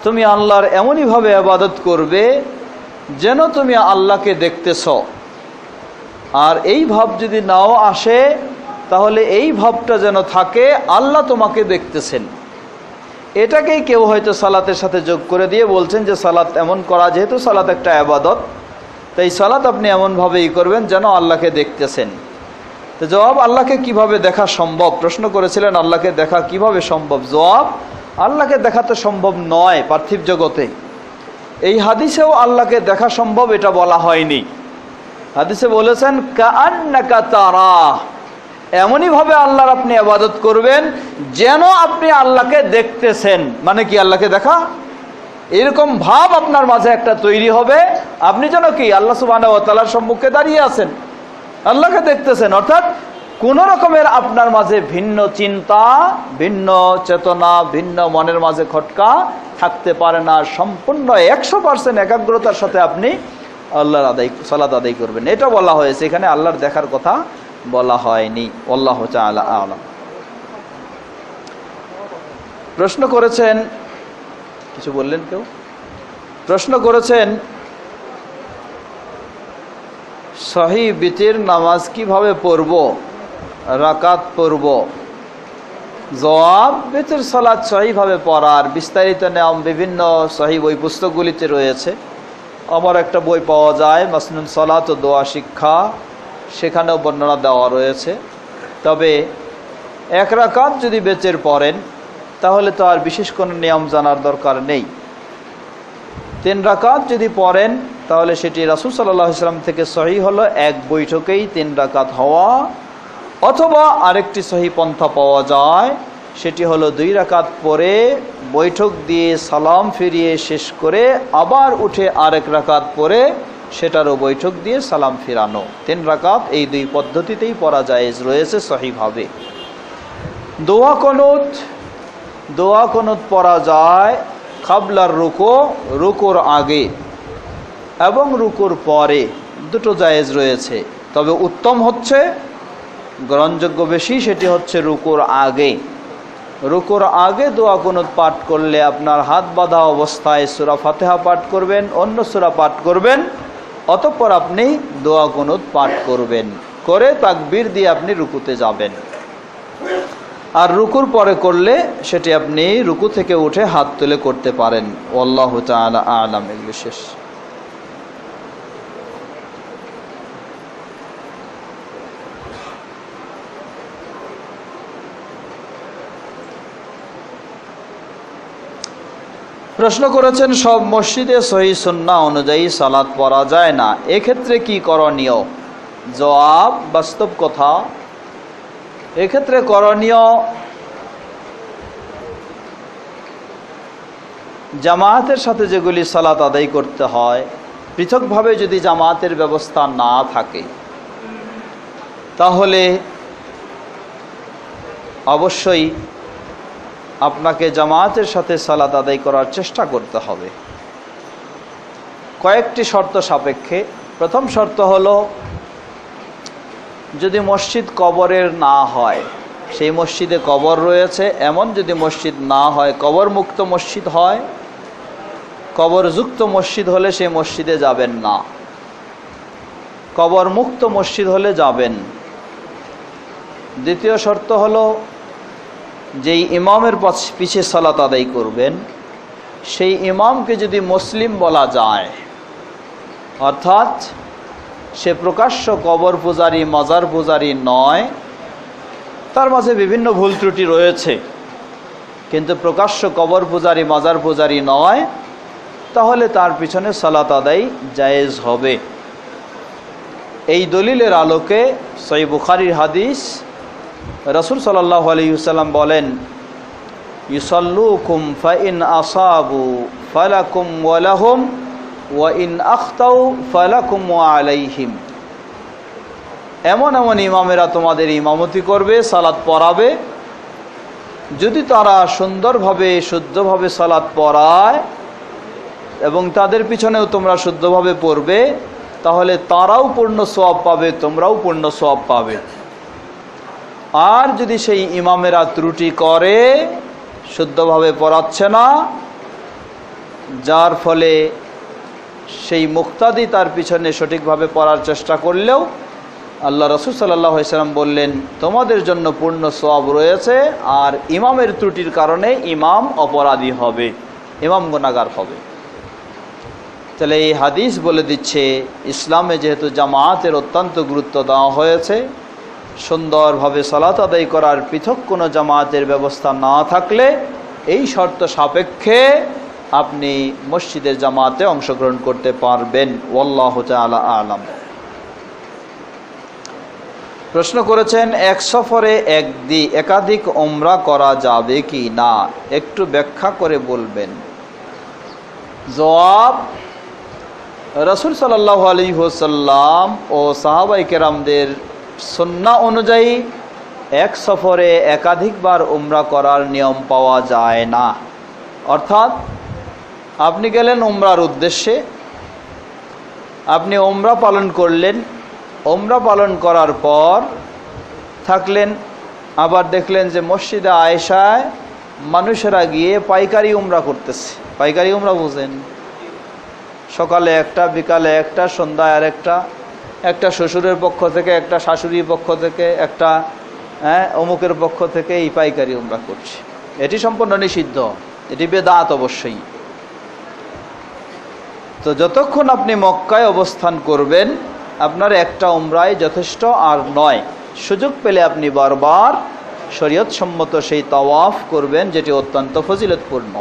Speaker 2: তুমি আল্লাহর এমনইভাবে ইবাদত করবে যেন তুমি আল্লাহকে দেখতেছ। আর এই ভাব যদি নাও আসে, তাহলে এই ভাবটা যেন থাকে আল্লাহ তোমাকে দেখতেছেন। এটাকেই কেউ হয়তো সালাতের সাথে যোগ করে দিয়ে বলছেন যে সালাত এমন করা, যেহেতু সালাত একটা ইবাদত, তাই সালাত আপনি এমনভাবেই করবেন যেন আল্লাহকে দেখতেছেন। তো জবাব, আল্লাহকে কিভাবে দেখা সম্ভব? প্রশ্ন করেছিলেন আল্লাহকে দেখা কিভাবে সম্ভব। জবাব, আল্লাহকে দেখা তো সম্ভব নয় পার্থিব জগতে। এই হাদিসেও আল্লাহকে দেখা সম্ভব এটা বলা হয়নি। হাদিসে বলেছেন কাআন্নাকা তারাহ, এমনইভাবে আল্লাহর আপনি ইবাদত করবেন যেন আপনি আল্লাহকে দেখতেছেন। মানে কি? আল্লাহকে দেখা, এরকম ভাব আপনার মাঝে একটা তৈরি হবে, আপনি যেন কি আল্লাহ সুবহানাহু ওয়া তাআলার সম্মুখে দাঁড়িয়ে আছেন, আল্লাহকে দেখতেছেন। অর্থাৎ কোন রকমের আপনার মাঝে ভিন্ন চিন্তা, ভিন্ন চেতনা, ভিন্ন মনের মাঝে খটকা থাকতে পারে না। সম্পূর্ণ 100% একাগ্রতার সাথে আপনি আল্লাহর সালাত আদায় করবেন, এটা বলা হয়েছে। এখানে আল্লাহর দেখার কথা বলা হয়নি। আল্লাহু তাআলা আ'লাম। প্রশ্ন করেছেন, কিছু বললেন কেউ? প্রশ্ন করেছেন সহি বিতির নামাজ কিভাবে পড়ব, রাকাত পড়ব। জবাব, বিতির সালাত সহিভাবে পড়ার বিস্তারিত নিয়ম বিভিন্ন সহি বই পুস্তকগুলিতে রয়েছে। আমার একটা বই পাওয়া যায়, মাসনুন সালাত ও দোয়া শিক্ষা, সেখানেও বর্ণনা দেওয়া রয়েছে। তবে এক রাকাত যদি বেতের পড়েন তাহলে তো আর বিশেষ কোনো নিয়ম জানার দরকার নেই। 3 রাকাত যদি পড়েন তাহলে সেটি রাসূল সাল্লাল্লাহু আলাইহি ওয়াসাল্লাম থেকে সহিহ হলো, এক বৈঠকেই 3 রাকাত হওয়া। অথবা আরেকটি সহি পন্থা পাওয়া যায়, সেটি হলো 2 রাকাত পরে বৈঠক দিয়ে সালাম ফিরিয়ে শেষ করে আবার উঠে আরেক রাকাত পরে সেটারও বৈঠক দিয়ে সালাম ফিরানো। 3 রাকাত এই 2 পদ্ধতিতেই পড়া জায়েজ রয়েছে সহিভাবে। দোয়া কুনুত পড়া যায় কাবলার রুকুর আগে এবং রুকুর পরে, দুটো জায়েজ রয়েছে। তবে উত্তম হচ্ছে, গ্রহণযোগ্য বেশি, সেটি হচ্ছে রুকুর আগে। রুকুর আগে দোয়া কুনুত পাঠ করলে আপনার হাত বাঁধা অবস্থায় সূরা ফাতিহা পাঠ করবেন, অন্য সূরা পাঠ করবেন, অতঃপর আপনি দোয়া কুনুত পাঠ করবেন, করে তাকবীর দিয়ে আপনি রুকুতে যাবেন। আর রুকুর পরে করলে সেটি আপনি রুকু থেকে উঠে হাত তুলে করতে পারেন। আল্লাহু তাআলা আ'লাম। এগুলো শেষ। প্রশ্ন করেছেন, সব মসজিদে সহিহ সুন্নাহ অনুযায়ী সালাত পড়া যায় না, এক্ষেত্রে কি করণীয়? জবাব, বাস্তব কথা, এক্ষেত্রে করণীয় জামায়াতের সাথে যেগুলি সালাত আদায় করতে হয়, পৃথকভাবে যদি জামায়াতের ব্যবস্থা না থাকে তাহলে অবশ্যই আপনাকে জামায়াতের সাথে সালাত আদায় করার চেষ্টা করতে হবে কয়েকটি শর্ত সাপেক্ষে। প্রথম শর্ত হলো, যদি মসজিদ কবরের না হয়, সেই মসজিদে কবর রয়েছে এমন যদি মসজিদ না হয়, কবর মুক্ত মসজিদ হয়, কবরযুক্ত মসজিদ হলে সেই মসজিদে যাবেন না, কবর মুক্ত মসজিদ হলে যাবেন। দ্বিতীয় শর্ত হলো, যেই ইমামের পিছে সালাত আদায় করবেন সেই ইমামকে যদি মুসলিম বলা যায়, অর্থাৎ সে প্রকাশ্য কবর পূজারী মাজার পূজারী নয়, তার মাঝে বিভিন্ন ভুল ত্রুটি রয়েছে, কিন্তু প্রকাশ্য কবর পূজারী মাজার পূজারী নয়, তাহলে তার পিছনে সালাত আদায় জায়েজ হবে। এই দলিলের আলোকে সহিহ বুখারীর হাদিস, রাসূল সাল্লাল্লাহু আলাইহি ওয়াসাল্লাম বলেন, ইউসাল্লুকুম ফাইন আসাবু ফালাকুম ওয়া লাহুম ওয়া ইন আখতাউ ফালাকুম ওয়া আলাইহিম। এমন এমন ইমামেরা তোমাদের ইমামতি করবে, সালাত পড়াবে, যদি তারা সুন্দরভাবে শুদ্ধভাবে সালাত পড়ায় এবং তাদের পিছনেও তোমরা শুদ্ধভাবে পড়বে, তাহলে তারাও পূর্ণ সওয়াব পাবে, তোমরাও পূর্ণ সওয়াব পাবে। আর যদি সেই ইমামেরা ত্রুটি করে, শুদ্ধভাবে পড়াচ্ছে না, যার ফলে সেই মুক্তাদি তার পিছনে সঠিকভাবে পড়ার চেষ্টা করলেও আল্লাহ রাসূল সাল্লাল্লাহু আলাইহি ওয়াসাল্লাম বললেন, তোমাদের জন্য পূর্ণ সওয়াব রয়েছে, আর ইমামের ত্রুটির কারণে ইমাম অপরাধী হবে, ইমাম গুনাহগার হবে। তাহলে এই হাদিস বলে দিচ্ছে, ইসলামে যেহেতু জামায়াতের অত্যন্ত গুরুত্ব দেওয়া হয়েছে, সুন্দরভাবে সালাত আদায় করার পৃথক কোনো জামায়াতের ব্যবস্থা না থাকলে এই শর্ত সাপেক্ষে আপনি মসজিদের জামাতে অংশগ্রহণ করতে পারবেন। আল্লাহু তাআলা আ'লাম। প্রশ্ন করেছেন, এক সফরে একাধিক উমরা করা যাবে কি না, একটু ব্যাখ্যা করে বলবেন। জবাব, রাসূল সাল্লাল্লাহু আলাইহি ওয়াসাল্লাম ও সাহাবায়ে কেরামদের সুন্নাহ অনুযায়ী এক সফরে একাধিকবার উমরা করার নিয়ম পাওয়া যায় না। অর্থাৎ আপনি গেলেন উমরার উদ্দেশ্যে, আপনি উমরা পালন করলেন, উমরা পালন করার পর থাকলেন, আবার দেখলেন যে মসজিদে আয়েশায় মানুষেরা গিয়ে পাইকারি উমরা করতেছে। পাইকারি উমরা বুঝেন, সকালে একটা, বিকালে একটা, সন্ধ্যায় আর একটা শ্বশুরের পক্ষ থেকে, একটা শাশুড়ির পক্ষ থেকে, একটা অমুকের পক্ষ থেকে এই পাইকারি উমরা করছে। এটি সম্পূর্ণ নিষিদ্ধ, এটি বেদাত অবশ্যই। তো যতক্ষণ আপনি মক্কায় অবস্থান করবেন আপনার একটা উমরায় যথেষ্ট আর নয়, সুযোগ পেলে আপনি বারবার শরীয়ত সম্মত সেই তাওয়াফ করবেন, যেটি অত্যন্ত ফজিলতপূর্ণ।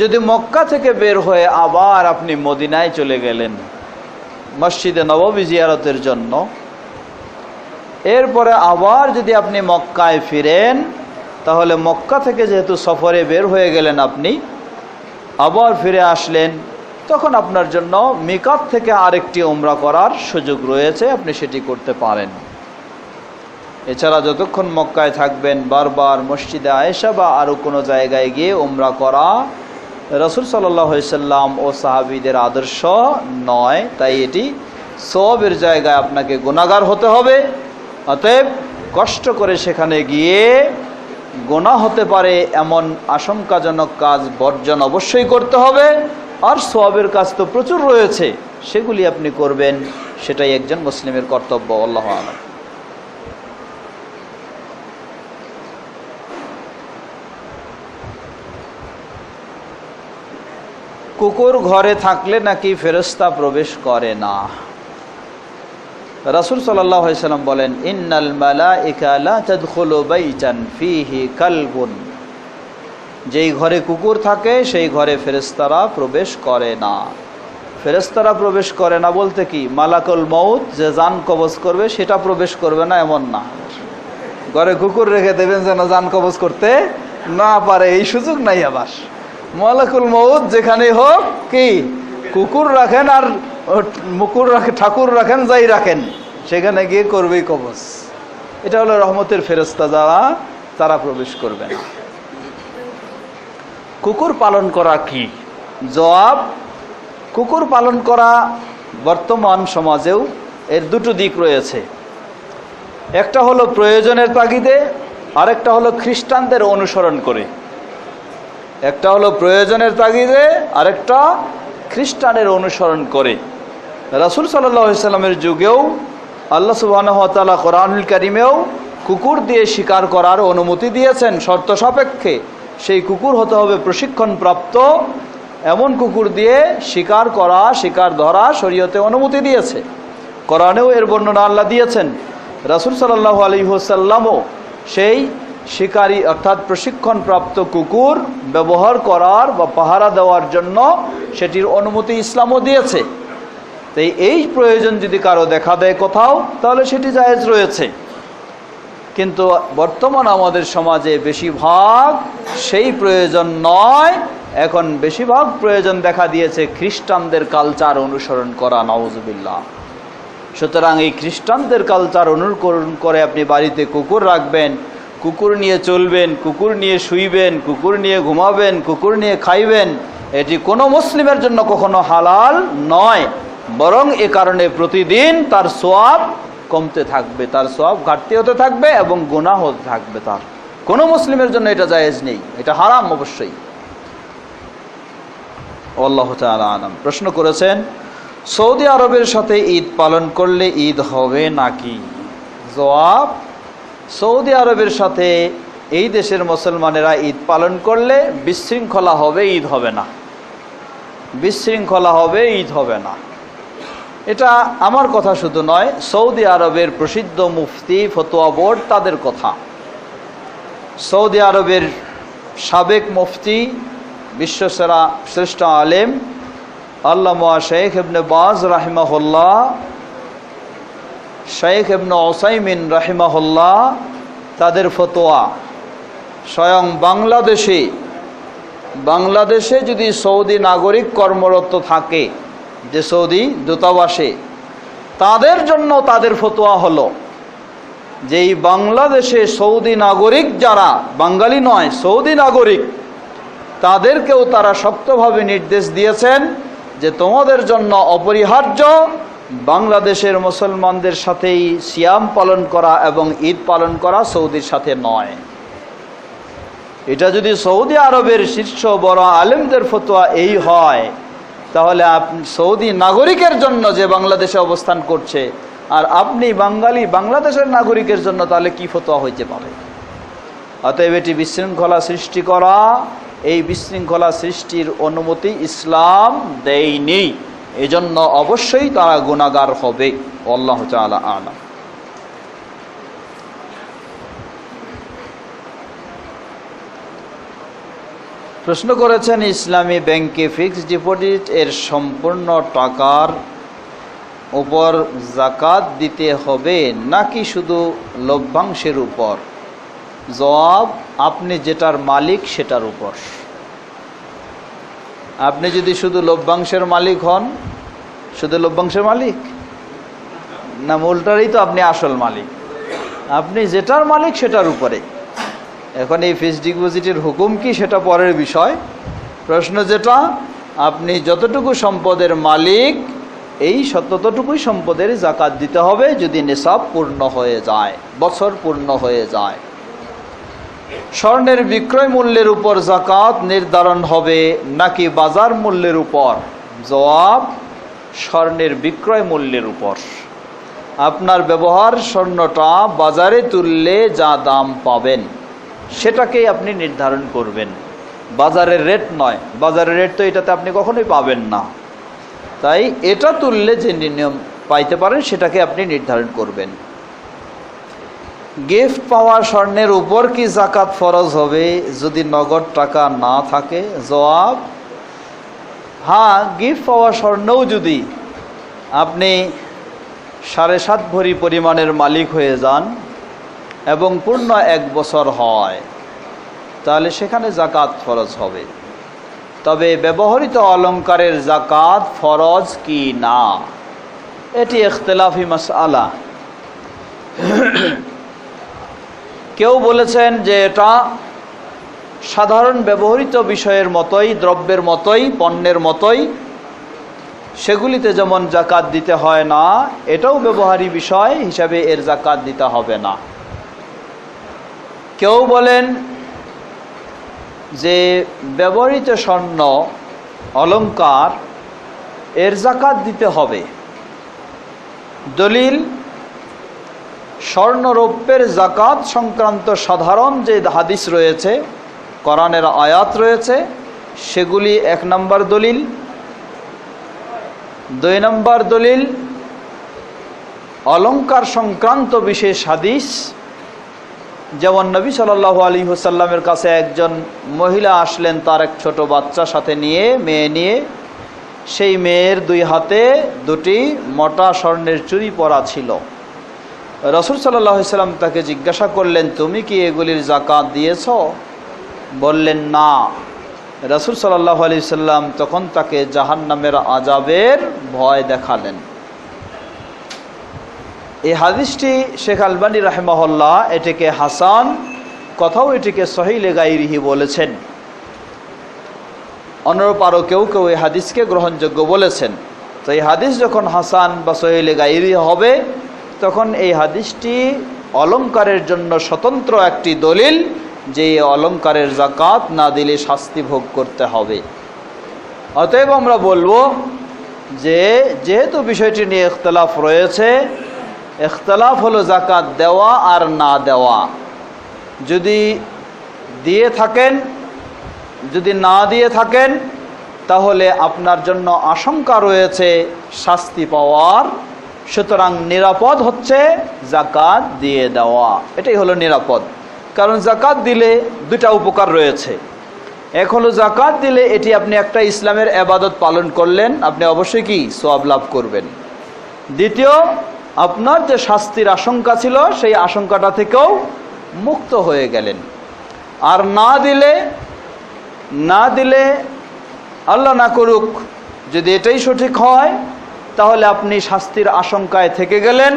Speaker 2: যদি মক্কা থেকে বের হয়ে আবার আপনি মদিনায় চলে গেলেন মসজিদে নববী জিয়ারতের জন্য, এরপরে আবার যদি আপনি মক্কায় ফিরেন, তাহলে মক্কা থেকে যেহেতু সফরে বের হয়ে গেলেন, আপনি আবার ফিরে আসলেন, তখন আপনার জন্য মিকাত থেকে আরেকটি উমরা করার সুযোগ রয়েছে, আপনি সেটি করতে পারেন। এছাড়া যতক্ষণ মক্কায় থাকবেন বারবার মসজিদে আয়েশা বা আরও কোনো জায়গায় গিয়ে উমরা করা রাসূল সাল্লাল্লাহু আলাইহি সাল্লাম ও সাহাবীদের আদর্শ নয়। তাই এটি সওয়াবের জায়গায় আপনাকে গুনাহগার হতে হবে। অতএব কষ্ট করে সেখানে গিয়ে গুনাহ হতে পারে এমন আশঙ্কাজনক কাজ বর্জন অবশ্যই করতে হবে। আর সওয়াবের কাজ তো প্রচুর রয়েছে, সেগুলি আপনি করবেন, সেটাই একজন মুসলিমের কর্তব্য। আল্লাহু আ'লাম। কুকুর ঘরে থাকলে নাকি ফেরেশতা প্রবেশ করে না। রাসূল সাল্লাল্লাহু আলাইহি সাল্লাম বলেন, ইন্নাল মালাইকা লা তাদখুলু বাইতান ফীহি কালবুন, যেই ঘরে কুকুর থাকে সেই ঘরে ফেরেশতারা প্রবেশ করে না। ফেরেশতারা প্রবেশ করে না বলতে কি, মালাকুল মউত যে জান কবজ করবে সেটা প্রবেশ করবে না এমন না। ঘরে কুকুর রেখে দেবেন যেন জান কবজ করতে না পারে, এই সুযোগ নাই। আবার মালাকুল মউত যেখানে হোক কি কুকুর রাখেন আর মুকুর রাখেন, ঠাকুর রাখেন, যাই রাখেন, সেখানে গিয়ে করবেই কবজ। এটা হলো রহমতের ফেরেশতা, যারা তারা প্রবেশ করবে না। কুকুর পালন করা কি? জবাব, কুকুর পালন করা বর্তমান সমাজেও এর দুটো দিক রয়েছে। একটা হলো প্রয়োজনের তাগিদে, আরেকটা হলো খ্রিস্টানদের অনুসরণ করে। একটা হলো প্রয়োজনের তাগিদে, আরেকটা খ্রিস্টানের অনুসরণ করে। রাসূল সাল্লাল্লাহু আলাইহি সাল্লামের যুগেও আল্লাহ সুবহানাহু ওয়া তাআলা কোরআনুল কারীমেও কুকুর দিয়ে শিকার করার অনুমতি দিয়েছেন শর্ত সাপেক্ষে। সেই কুকুর হতে হবে প্রশিক্ষণপ্রাপ্ত, এমন কুকুর দিয়ে শিকার করা, শিকার ধরা শরীয়তে অনুমতি দিয়েছে। কোরআনেও এর বর্ণনা আল্লাহ দিয়েছেন। রাসূল সাল্লাল্লাহু আলাইহি ওয়াসাল্লামও সেই শিকারী অর্থাৎ প্রশিক্ষণপ্রাপ্ত কুকুর ব্যবহার করার বা পাহারা দেওয়ার জন্য সেটির অনুমতি ইসলামও দিয়েছে। তাই এই প্রয়োজন যদি কারো দেখা দেয় কোথাও, তাহলে সেটি জায়েজ রয়েছে। কিন্তু বর্তমান আমাদের সমাজে বেশিরভাগ সেই প্রয়োজন নয়, এখন বেশিরভাগ প্রয়োজন দেখা দিয়েছে খ্রিস্টানদের কালচার অনুসরণ করা, নাউজুবিল্লাহ। সুতরাং এই খ্রিস্টানদের কালচার অনুকরণ করে আপনি বাড়িতে কুকুর রাখবেন, কুকুর নিয়ে চলবেন, কুকুর নিয়ে শুইবেন, কুকুর নিয়ে ঘুমাবেন, কুকুর নিয়ে খাইবেন, এটি কোনো মুসলিমের জন্য কখনো হালাল নয়। বরং এ কারণে প্রতিদিন তার সওয়াব কমতে থাকবে, তার সওয়াব ঘাটতি হতে থাকবে এবং গুনাহ হতে থাকবে। তার কোনো মুসলিমের জন্য এটা জায়েজ নেই, এটা হারাম অবশ্যই। আল্লাহু তাআলা আলাম। প্রশ্ন করেছেন, সৌদি আরবের সাথে ঈদ পালন করলে ঈদ হবে নাকি? জবাব, সৌদি আরবের সাথে এই দেশের মুসলমানেরা ঈদ পালন করলে বিশৃঙ্খলা হবে, ঈদ হবে না। বিশৃঙ্খলা হবে, ঈদ হবে না। এটা আমার কথা শুধু নয়, সৌদি আরবের প্রসিদ্ধ মুফতি, ফতোয়া বোর্ড, তাদের কথা। সৌদি আরবের সাবেক মুফতি, বিশ্বসেরা শ্রেষ্ঠ আলেম আল্লামা শেখ ইবনে বাজ রাহিমাহুল্লাহ, শেখ ইবনে উসাইমিন রাহিমাহুল্লাহ, তাদের ফতোয়া স্বয়ং বাংলাদেশে যদি সৌদি নাগরিক কর্মরত থাকে, যে সৌদি দূতাবাসে, তাদের জন্য তাদের ফতোয়া হলো যে এই বাংলাদেশে সৌদি নাগরিক যারা, বাঙালি নয়, সৌদি নাগরিক, তাদেরকেও তারা শক্তভাবে নির্দেশ দিয়েছেন যে তোমাদের জন্য অপরিহার্য বাংলাদেশের মুসলমানদের সাথেই সিয়াম পালন করা এবং ঈদ পালন করা, সৌদির সাথে নয়। এটা যদি সৌদি আরবের শীর্ষ বড় আলেমদের ফতোয়া এই হয়, তাহলে আপনি সৌদি নাগরিকের জন্য যে বাংলাদেশে অবস্থান করছে, আর আপনি বাঙালি বাংলাদেশের নাগরিকের জন্য তাহলে কি ফতোয়া হইতে পারে? অতএব এটি বিশৃঙ্খলা সৃষ্টি করা, এই বিশৃঙ্খলা সৃষ্টির অনুমতি ইসলাম দেয়নি। এজন্য অবশ্যই তারা গুনাহগার হবে। আল্লাহু তাআলা আ'লাম। প্রশ্ন করেছেন, ইসলামী ব্যাংকে ফিক্সড ডিপোজিট এর সম্পূর্ণ টাকার উপর জাকাত দিতে হবে নাকি শুধু লভ্যাংশের উপর? জবাব, আপনি যেটার মালিক সেটার উপর। আপনি যদি শুধু লভ্যাংশের মালিক হন, শুধু লভ্যাংশের মালিক না, উল্টারই তো আপনি আসল মালিক। আপনি যেটার মালিক সেটার উপরে। এখন এই ফিক্সড ডিপোজিটের হুকুম কি সেটা পরের বিষয়। প্রশ্ন যেটা, আপনি যতটুকু সম্পদের মালিক এই ততটুকুই সম্পদের জাকাত দিতে হবে যদি নিসাব পূর্ণ হয়ে যায়, বছর পূর্ণ হয়ে যায়। স্বর্ণের বিক্রয় মূল্যের উপর জাকাত নির্ধারণ হবে নাকি বাজার মূল্যের উপর? জবাব, স্বর্ণের বিক্রয় মূল্যের উপর। আপনার ব্যবহার স্বর্ণটা বাজারে তুললে যা দাম পাবেন সেটাকেই আপনি নির্ধারণ করবেন, বাজারের রেট নয়। বাজারের রেট তো এটাতে আপনি কখনোই পাবেন না, তাই এটা তুললে যে নিয়ম পাইতে পারেন সেটাকে আপনি নির্ধারণ করবেন। গিফট পাওয়া স্বর্ণের উপর কি জাকাত ফরজ হবে যদি নগদ টাকা না থাকে? জবাব, হ্যাঁ, গিফট পাওয়া স্বর্ণও যদি আপনি 7.5 ভরি পরিমাণের মালিক হয়ে যান এবং পূর্ণ 1 বছর হয় তাহলে সেখানে জাকাত ফরজ হবে। তবে ব্যবহৃত অলংকারের জাকাত ফরজ কি না এটি ইখতিলাফি মাসআলা। কেউ বলেছেন যে এটা সাধারণ ব্যবহৃত বিষয়ের মতোই, দ্রব্যের মতোই, পণ্যের মতোই, সেগুলিতে যেমন জাকাত দিতে হয় না, এটাও ব্যবহারী বিষয় হিসাবে এর জাকাত দিতে হবে না। কেউ বলেন যে ব্যবহৃত স্বর্ণ অলংকার এর জাকাত দিতে হবে। দলিল, স্বর্ণরৌপ্যের জাকাত সংক্রান্ত সাধারণ যে হাদিস রয়েছে, কোরআনের আয়াত রয়েছে, সেগুলি 1 নম্বর দলিল। 2 নম্বর দলিল, অলংকার সংক্রান্ত বিশেষ হাদিস। যেমন নবী সাল্লাল্লাহু আলাইহি ওয়াসাল্লামের কাছে একজন মহিলা আসলেন তার এক ছোট বাচ্চা সাথে নিয়ে, মেয়ে নিয়ে। সেই মেয়ের 2 হাতে 2টি মোটা স্বর্ণের চুড়ি পরা ছিল। রাসূল সাল্লাল্লাহু আলাইহি ওয়াসাল্লাম তাকে জিজ্ঞাসা করলেন, তুমি কি এগুলির জাকাত দিয়েছ? বললেন না। রাসূল সাল্লাল্লাহু আলাইহি ওয়াসাল্লাম তখন তাকে জাহান্নামের আযাবের ভয় দেখালেন। এই হাদিসটি শেখ আলবানী রাহিমাহুল্লাহ এটিকে হাসান, কথাও এটিকে সহিহ লিগাইরিহি বলেছেন। অনুরূপ আরও কেউ কেউ এই হাদিসকে গ্রহণযোগ্য বলেছেন। তো এই হাদিস যখন হাসান বা সহিহ লিগাইরিহি হবে তখন এই হাদিসটি অলংকারের জন্য স্বতন্ত্র একটি দলিল যে অলংকারের জাকাত না দিলে শাস্তি ভোগ করতে হবে। অতএব আমরা বলবো যে যেহেতু বিষয়টি নিয়ে ইখতিলাফ রয়েছে, ইখতিলাফ হলো জাকাত দেওয়া আর না দেওয়া। যদি দিয়ে থাকেন, যদি না দিয়ে থাকেন তাহলে আপনার জন্য আশঙ্কা রয়েছে শাস্তি পাওয়ার। সুতরাং নিরাপদ হচ্ছে জাকাত দিয়ে দেওয়া, এটাই হলো নিরাপদ। কারণ জাকাত দিলে 2টা উপকার রয়েছে। এক হলো জাকাত দিলে এটি আপনি একটা ইসলামের ইবাদত পালন করলেন, আপনি অবশ্যই কি সওয়াব লাভ করবেন। দ্বিতীয়, আপনার যে শাস্তির আশঙ্কা ছিল সেই আশঙ্কাটা থেকেও মুক্ত হয়ে গেলেন। আর না দিলে আল্লাহ না করুক যদি এটাই সঠিক হয় তাহলে আপনি শাস্তির আশঙ্কায় থেকে গেলেন,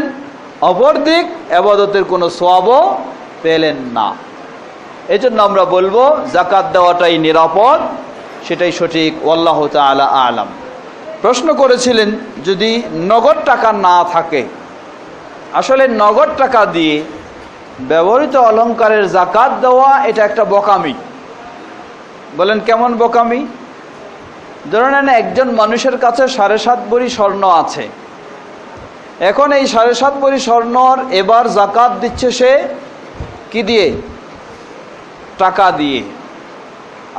Speaker 2: অপরদিক ইবাদতের কোনো সওয়াবও পেলেন না। এই জন্য আমরা বলবো জাকাত দেওয়াটাই নিরাপদ, সেটাই সঠিক। ওয়াল্লাহু তাআলা আ'লাম। প্রশ্ন করেছিলেন যদি নগদ টাকা না থাকে। আসলে নগদ টাকা দিয়ে ব্যবহৃত অলংকারের জাকাত দেওয়া এটা একটা বোকামি। বলেন কেমন বোকামি? ধরে নেন একজন মানুষের কাছে 7.5 ভরি স্বর্ণ আছে। এখন এই 7.5 ভরি স্বর্ণর এবার জাকাত দিচ্ছে সে কি দিয়ে? টাকা দিয়ে।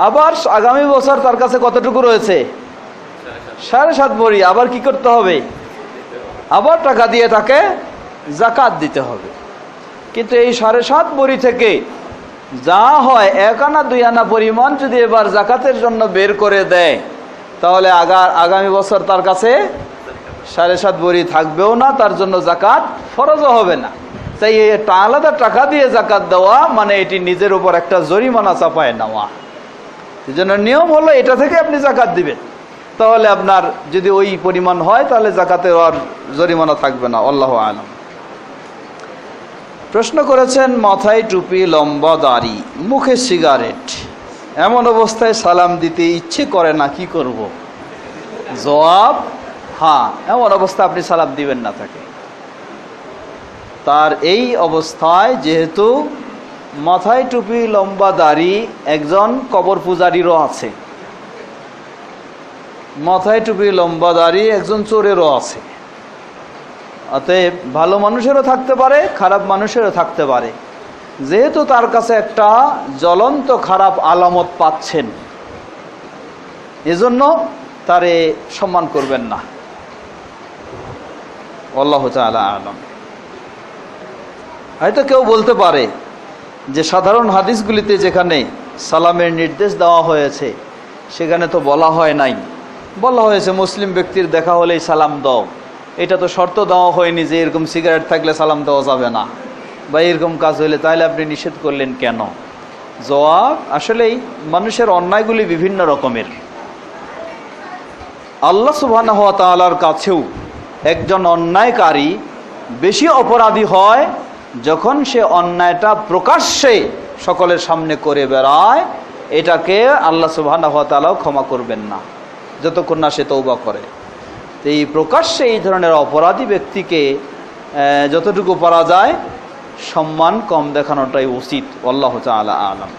Speaker 2: আবার আগামী বছর তার কাছে কতটুকু রয়েছে? 7.5 ভরি। আবার কি করতে হবে? আবার টাকা দিয়ে তাকে জাকাত দিতে হবে। কিন্তু এই 7.5 ভরি থেকে যা হয় 1 আনা 2 আনা পরিমাণ যদি এবার জাকাতের জন্য বের করে দেয় তাহলে আগামী বছর তার কাছে 7.5 ভরি থাকবেও না, তার জন্য জাকাত ফরজও হবে না। তাই এটা আলাদা টাকা দিয়ে জাকাত দেওয়া মানে এটি নিজের উপর একটা জরিমানা চাপায় নেওয়া। এই জন্য নিয়ম হলো এটা থেকে আপনি জাকাত দিবেন, তাহলে আপনার যদি ওই পরিমাণ হয় তাহলে জাকাতে আর জরিমানা থাকবে না। আল্লাহু আলাম। প্রশ্ন করেছেন মাথায় টুপি, লম্বা দাড়ি, মুখে সিগারেট, এমন অবস্থায় সালাম দিতে ইচ্ছে করে না, কি করব? জবাব, হ্যাঁ, এমন অবস্থা আপনি সালাম দিবেন না তাকে। তার এই অবস্থায় যেহেতু মাথায় টুপি, লম্বা দাড়ি, একজন কবর পূজারীরও আছে, মাথায় টুপি, লম্বা দাড়ি একজন চোরেরও আছে, অতএব ভালো মানুষেরও থাকতে পারে, খারাপ মানুষেরও থাকতে পারে। যেহেতু তার কাছে একটা জ্বলন্ত খারাপ আলামত পাচ্ছেন, এজন্য তারে সম্মান করবেন না। আল্লাহু তাআলা আলাম। হয়তো কেউ বলতে পারে যে সাধারণ হাদিসগুলিতে যেখানে সালামের নির্দেশ দেওয়া হয়েছে সেখানে তো বলা হয় নাই, বলা হয়েছে মুসলিম ব্যক্তির দেখা হলেই সালাম দাও। এটা তো শর্ত দেওয়া হয়নি যে এরকম সিগারেট থাকলে সালাম দেওয়া যাবে না বা এরকম কাজ হইলে, তাহলে আপনি নিষেধ করলেন কেন? জবাব, আসলেই মানুষের অন্যায়গুলি বিভিন্ন রকমের। আল্লাহ সুবহানাহু ওয়া তাআলার কাছেও একজন অন্যায়কারী বেশি অপরাধী হয় যখন সে অন্যায়টা প্রকাশ্যে সকলের সামনে করে বেড়ায়। এটাকে আল্লাহ সুবহানাহু ওয়া তাআলাও ক্ষমা করবেন না যতক্ষণ না সে তওবা করে। তো এই প্রকাশ্যে এই ধরনের অপরাধী ব্যক্তিকে যতটুকু পারা যায় সম্মান কম দেখানোটাই উচিত। আল্লাহু তাআলা আলাম।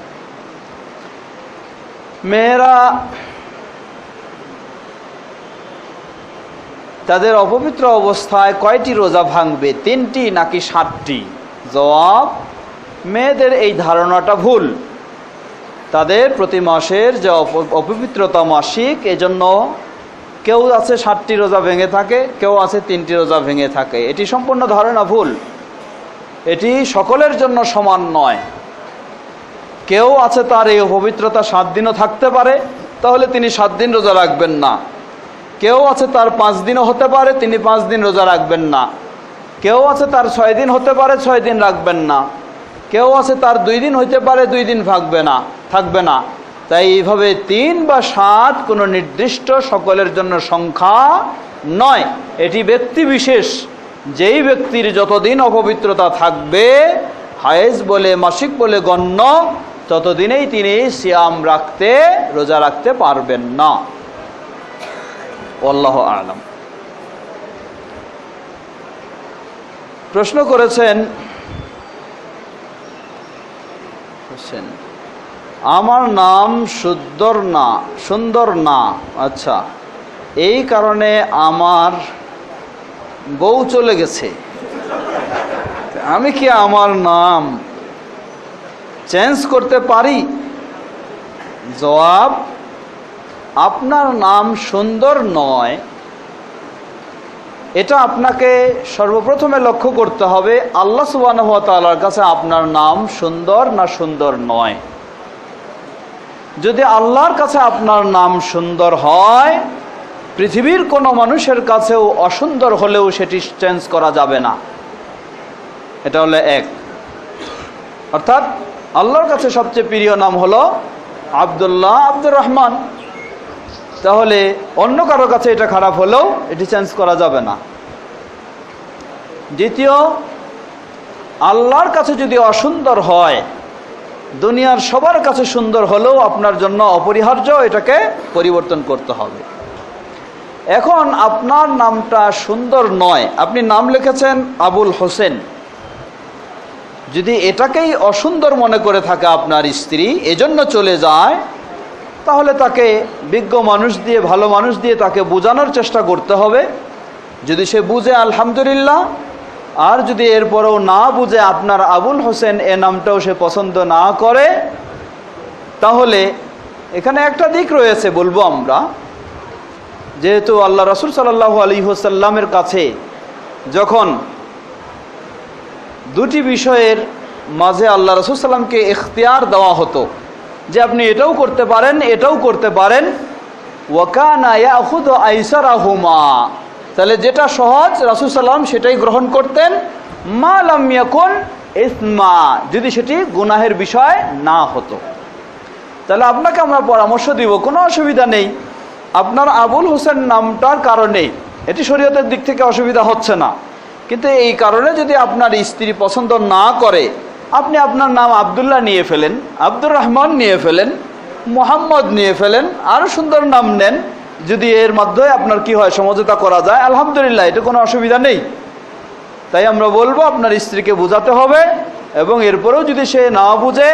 Speaker 2: মেয়েরা তাদের অপবিত্র অবস্থায় কয়টি রোজা ভাঙবে, 3টি নাকি 7টি? জবাব, মেয়েদের এই ধারণাটা ভুল। তাদের প্রতি মাসের যে অপবিত্রতা মাসিক, এজন্য কেউ আছে 7টি রোজা ভেঙে থাকে, কেউ আছে 3টি রোজা ভেঙে থাকে। এটি সম্পূর্ণ ধারণা ভুল। এটি সকলের জন্য সমান নয়। কেউ আছে তার এই অপবিত্রতা 7 দিনও থাকতে পারে, তাহলে তিনি 7 দিন রোজা রাখবেন না। কেউ আছে তার 5 দিনও হতে পারে, তিনি 5 দিন রোজা রাখবেন না। কেউ আছে তার 6 দিন হতে পারে, 6 দিন রাখবেন না। কেউ আছে তার 2 দিন হইতে পারে, 2 দিন থাকবে না। তাই এইভাবে 3 বা 7 কোনো নির্দিষ্ট সকলের জন্য সংখ্যা নয়, এটি ব্যক্তি বিশেষ। যেই ব্যক্তির যতদিন অপবিত্রতা থাকবে, হায়েজ বলে মাসিক বলে গণ্য, ততদিনেই তিনি সিয়াম রাখতে, রোজা রাখতে পারবেন না। আল্লাহু আ'লাম। প্রশ্ন করেছেন, আমার নাম সুন্দর না, আচ্ছা, এই কারণে আমার বউ চলে গেছে, আমি কি আমার নাম চেঞ্জ করতে পারি? জবাব, আপনার নাম সুন্দর নয়, এটা আপনাকে সর্বপ্রথমে লক্ষ্য করতে হবে আল্লাহ সুবহানাহু ওয়া তাআলার কাছে আপনার নাম সুন্দর না সুন্দর নয়। যদি আল্লাহর কাছে আপনার নাম সুন্দর হয়, পৃথিবীর কোনো মানুষের কাছেও অসুন্দর হলেও সেটি চেঞ্জ করা যাবে না। এটা হলো এক। অর্থাৎ আল্লাহর কাছে সবচেয়ে প্রিয় নাম হলো আব্দুল্লাহ, আব্দুর রহমান। তাহলে অন্য কারো কাছে এটা খারাপ হলেও এটি চেঞ্জ করা যাবে না। দ্বিতীয়, আল্লাহর কাছে যদি অসুন্দর হয়, দুনিয়ার সবার কাছে সুন্দর হলেও আপনার জন্য অপরিহার্য এটাকে পরিবর্তন করতে হবে। এখন আপনার নামটা সুন্দর নয়, আপনি নাম লিখেছেন আবুল হোসেন, যদি এটাকেই অসুন্দর মনে করে থাকে আপনার স্ত্রী, এজন্য চলে যায়, তাহলে তাকে বিজ্ঞ মানুষ দিয়ে, ভালো মানুষ দিয়ে তাকে বোঝানোর চেষ্টা করতে হবে। যদি সে বুঝে আলহামদুলিল্লাহ, আর যদি এরপরেও না বুঝে আপনার আবুল হোসেন এ নামটাও সে পছন্দ না করে, তাহলে এখানে একটা দিক রয়েছে বলবো আমরা, যেহেতু আল্লাহ রাসূল সাল্লাল্লাহু আলাইহি ওয়াসাল্লামের কাছে যখন দুটি বিষয়ের মাঝে আল্লাহ রাসূল সাল্লামকে ইখতিয়ার দেওয়া হতো যে আপনি এটাও করতে পারেন, এটাও করতে পারেন, ওয়া কানা ইয়াখুযু আইসারাহুমা, তাহলে যেটা সহজ রাসূল সাল্লাল্লাহু আলাইহি ওয়াসাল্লাম সেটাই গ্রহণ করতেন, মা লাম ইয়াকুন ইসমা, যদি সেটি গুনাহের বিষয় না হতো। তাহলে আপনাকে আমরা পরামর্শ দিব, কোনো অসুবিধা নেই, আপনার আবুল হোসেন নামটার কারণে এটি শরীয়তের দিক থেকে অসুবিধা হচ্ছে না, কিন্তু এই কারণে যদি আপনার স্ত্রী পছন্দ না করে, আপনি আপনার নাম আব্দুল্লাহ নিয়ে ফেলেন, আব্দুর রহমান নিয়ে ফেলেন, মোহাম্মদ নিয়ে ফেলেন, আরও সুন্দর নাম নেন, যদি এর মাধ্যমে আপনার কি হয় সমঝোতা করা যায়, আলহামদুলিল্লাহ, এটা কোনো অসুবিধা নেই। তাই আমরা বলবো আপনার স্ত্রীকে বোঝাতে হবে, এবং এরপরেও যদি সে না বুঝে,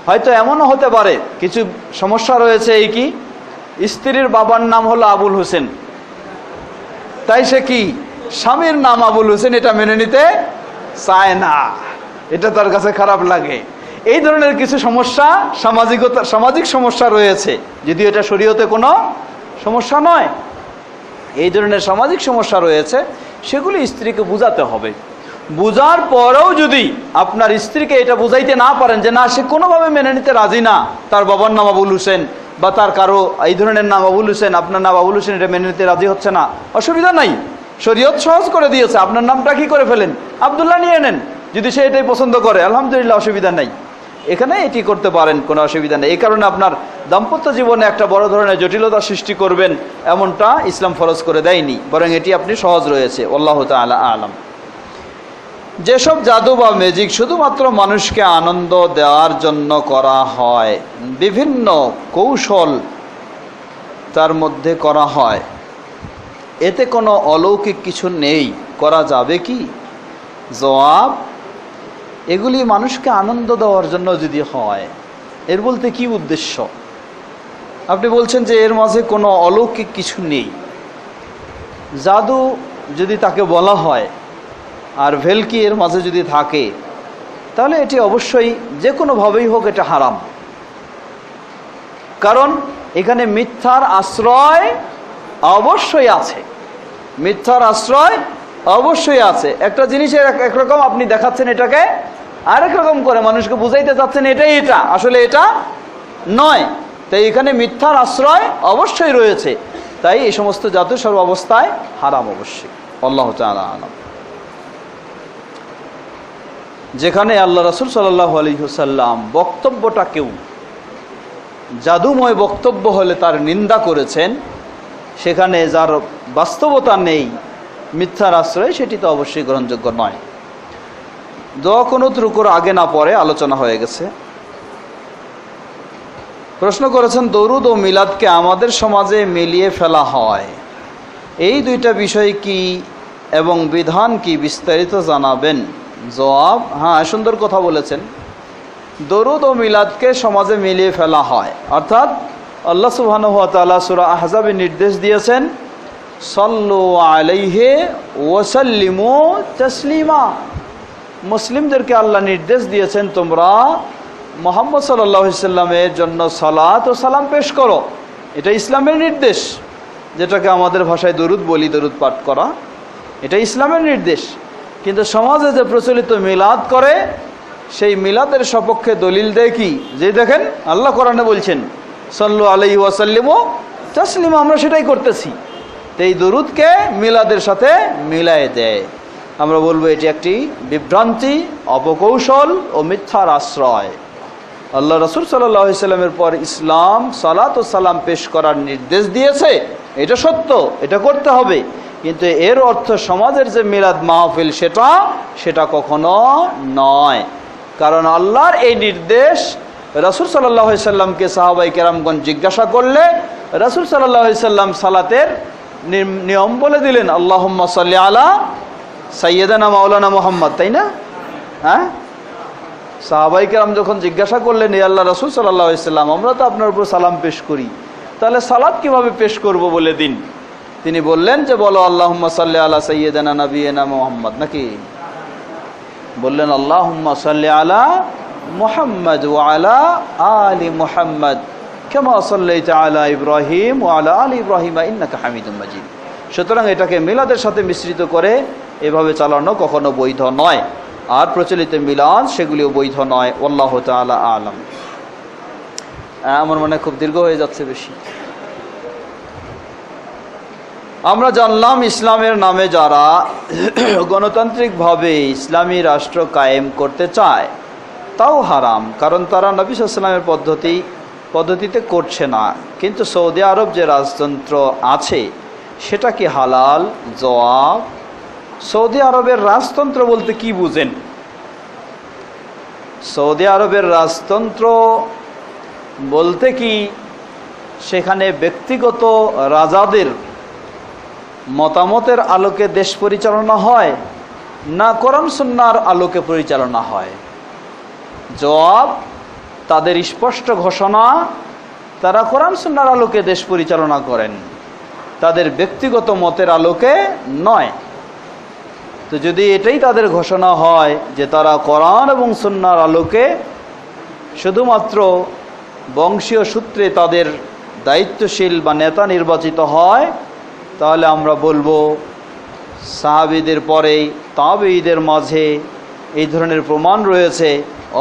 Speaker 2: হয়তো এমনও হতে পারে কিছু সমস্যা রয়েছে, এই কি স্ত্রীর বাবার নাম হলো আবুল হোসেন, তাই সে কি স্বামীর নাম আবুল হোসেন এটা মেনে নিতে চায় না, এটা তার কাছে খারাপ লাগে। এই ধরনের কিছু সমস্যা সামাজিক সমস্যা রয়েছে, যদিও এটা শরীয়তে কোনো সমস্যা নয়, এই ধরনের সামাজিক সমস্যা রয়েছে, সেগুলি স্ত্রীকে বুঝাতে হবে। বুঝার পরেও যদি আপনার স্ত্রীকে এটা বুঝাইতে না পারেন যে না, সে কোনোভাবে মেনে নিতে রাজি না, তার বাবার নাম আবুল হোসেন বা তার কারো এই ধরনের নাম আবুল হোসেন, আপনার নাম আবুল হোসেন, এটা মেনে নিতে রাজি হচ্ছে না, অসুবিধা নাই, শরীয়ত সহজ করে দিয়েছে, আপনার নামটা কি করে ফেলেন, আব্দুল্লাহ নিয়ে নেন, যদি সে এটাই পছন্দ করে, আলহামদুলিল্লাহ, অসুবিধা নাই, এখানে এটি করতে পারেন, কোনো অসুবিধা নেই। এই কারণে আপনার দাম্পত্য জীবনে একটা বড় ধরনের জটিলতা সৃষ্টি করবেন এমনটা ইসলাম ফরজ করে দেয়নি, বরং এটি আপনি সহজ রয়েছে। আল্লাহু তাআলা আলাম। যেসব জাদু বা ম্যাজিক শুধুমাত্র মানুষকে আনন্দ দেওয়ার জন্য করা হয়, বিভিন্ন কৌশল তার মধ্যে করা হয়, এতে কোনো অলৌকিক কিছু নেই, করা যাবে কি? জবাব, এগুলি মানুষকে আনন্দ দেওয়ার জন্য যদি হয়, এর বলতে কি উদ্দেশ্য? আপনি বলছেন যে এর মাঝে কোনো অলৌকিক কিছু নেই। জাদু যদি তাকে বলা হয় আর ভেলকি এর মাঝে যদি থাকে, তাহলে এটি অবশ্যই যে কোনোভাবেই হোক এটা হারাম, কারণ এখানে মিথ্যার আশ্রয় অবশ্যই আছে, মিথ্যার আশ্রয় অবশ্যই আছে। একটা জিনিসের একরকম আপনি দেখাচ্ছেন, এটাকে আরেক রকম করে মানুষকে বুঝাইতে চাচ্ছেন এটাই এটা, আসলে এটা নয়, তাই এখানে মিথ্যার আশ্রয় অবশ্যই রয়েছে। তাই এই সমস্ত জাদু সর্ব অবস্থায় হারাম অবশ্যই। আল্লাহু তাআলা আলাম। যেখানে আল্লাহ রাসূল সাল্লাল্লাহু আলাইহি ওয়াসাল্লাম বক্তব্যটাকেও জাদুময় বক্তব্য হলে তার নিন্দা করেছেন, সেখানে যার বাস্তবতা নেই, মিথ্যার আশ্রয়, সেটি তো অবশ্যই গ্রহণযোগ্য নয়। দোয়া কুনুত রুকুর আগে না পরে আলোচনা হয়ে গেছে। প্রশ্ন করেছেন, দরুদ ও মিলাদকে আমাদের সমাজে মিলিয়ে ফেলা হয়, এই দুইটা বিষয় কি এবং বিধান কি, বিস্তারিত জানাবেন। জবাব, হ্যাঁ, সুন্দর কথা বলেছেন। দরুদ ও মিলাদকে সমাজে মিলিয়ে ফেলা হয়, অর্থাৎ আল্লাহ সুবহানাহু ওয়া তাআলা সূরা আহজাবে নির্দেশ দিয়েছেন, সাল্লু আলাইহি ওয়া সাল্লিমু তাসলিমা। মুসলিমদেরকে আল্লাহ নির্দেশ দিয়েছেন, তোমরা মুহাম্মদ সাল্লাল্লাহু আলাইহি সাল্লামের জন্য সালাত ও সালাম পেশ করো। এটা ইসলামের নির্দেশ, যেটাকে আমাদের ভাষায় দরুদ বলি, দরুদ পাঠ করা, এটা ইসলামের নির্দেশ। কিন্তু সমাজে যে প্রচলিত মিলাদ করে, সেই মিলাদের সপক্ষে দলিল দেয় কি, যে দেখেন আল্লাহ কোরআনে বলছেন সাল্লু আলাইহি ওয়া সাল্লিমু তাসলিমা, আমরা সেটাই করতেছি। তো এই দরুদকে মিলাদের সাথে মিলায়ে দেয়। আমরা বলবো এটি একটি বিভ্রান্তি, অপকৌশল ও মিথ্যার আশ্রয়। আল্লাহ রাসূল সাল্লাল্লাহু আলাইহি সাল্লামের পর ইসলাম সালাত ও সালাম পেশ করার নির্দেশ দিয়েছে, এটা সত্য, এটা করতে হবে, কিন্তু এর অর্থ সমাজের যে মিলাদ মাহফিল সেটা কখনো নয়। কারণ আল্লাহর এই নির্দেশ রাসূল সাল্লাল্লাহু আলাইহি সাল্লামকে সাহাবায়ে কেরামগণ জিজ্ঞাসা করলে রাসূল সাল্লাল্লাহু আলাইহি সাল্লাম সালাতের নিয়ম বলে দিলেন, আল্লাহুম্মা সাল্লি আলা সাইয়্যিদানা মাওলানা মুহাম্মদ, তাই না? হ্যাঁ, সাহাবায়ে কেরাম যখন জিজ্ঞাসা করলেন, হে আল্লাহ রাসূল সাল্লাল্লাহু আলাইহি সাল্লাম, আমরা তো আপনার উপর সালাম পেশ করি, তাহলে সালাত কিভাবে পেশ করব বলে দিন। তিনি বললেন যে বলো আল্লাহুম্মা সাল্লি আলা সাইয়্যিদানা নাবিয়িনা মুহাম্মদ, নাকি বললেন আল্লাহুম্মা সাল্লি আলা মুহাম্মদ ওয়া আলা আলি মুহাম্মদ কামা সাল্লাইতা আলা ইব্রাহিম ওয়া আলা আলি ইব্রাহিম ইন্নাকা হামিদুম মাজিদ। সুতরাং এটাকে মিলাদের সাথে মিশ্রিত করে এভাবে চালানো কখনো বৈধ নয়, আর প্রচলিত মিলাদ সেগুলিও বৈধ নয়। আল্লাহু তাআলা আলাম। আমার মনে খুব দীর্ঘ হয়ে যাচ্ছে বেশি। আমরা জানলাম ইসলামের নামে যারা গণতান্ত্রিকভাবে ইসলামী রাষ্ট্র কায়েম করতে চায় তাও হারাম, কারণ তারা নবী সাল্লাল্লাহু আলাইহি ওয়াসাল্লামের পদ্ধতিতে করছে না। কিন্তু সৌদি আরব যে রাজতন্ত্র আছে সেটা কি হালাল? জবাব, সৌদি আরবের রাজতন্ত্র বলতে কি বুঝেন? সৌদি আরবের রাজতন্ত্র বলতে কি সেখানে ব্যক্তিগত রাজাদের মতামতের আলোকে দেশ পরিচালনা হয় না কোরআন সুন্নাহর আলোকে পরিচালনা হয়? জবাব, তাদের স্পষ্ট ঘোষণা তারা কোরআন সুন্নাহর আলোকে দেশ পরিচালনা করেন, তাদের ব্যক্তিগত মতের আলোকে নয়। তো যদি এটাই তাদের ঘোষণা হয় যে তারা কোরআন এবং সুন্নাহর আলোকে শুধুমাত্র বংশীয় সূত্রে তাদের দায়িত্বশীল বা নেতা নির্বাচিত হয়, তাহলে আমরা বলবো সাহাবীদের পরেই তাবেঈদের মাঝে এই ধরনের প্রমাণ রয়েছে।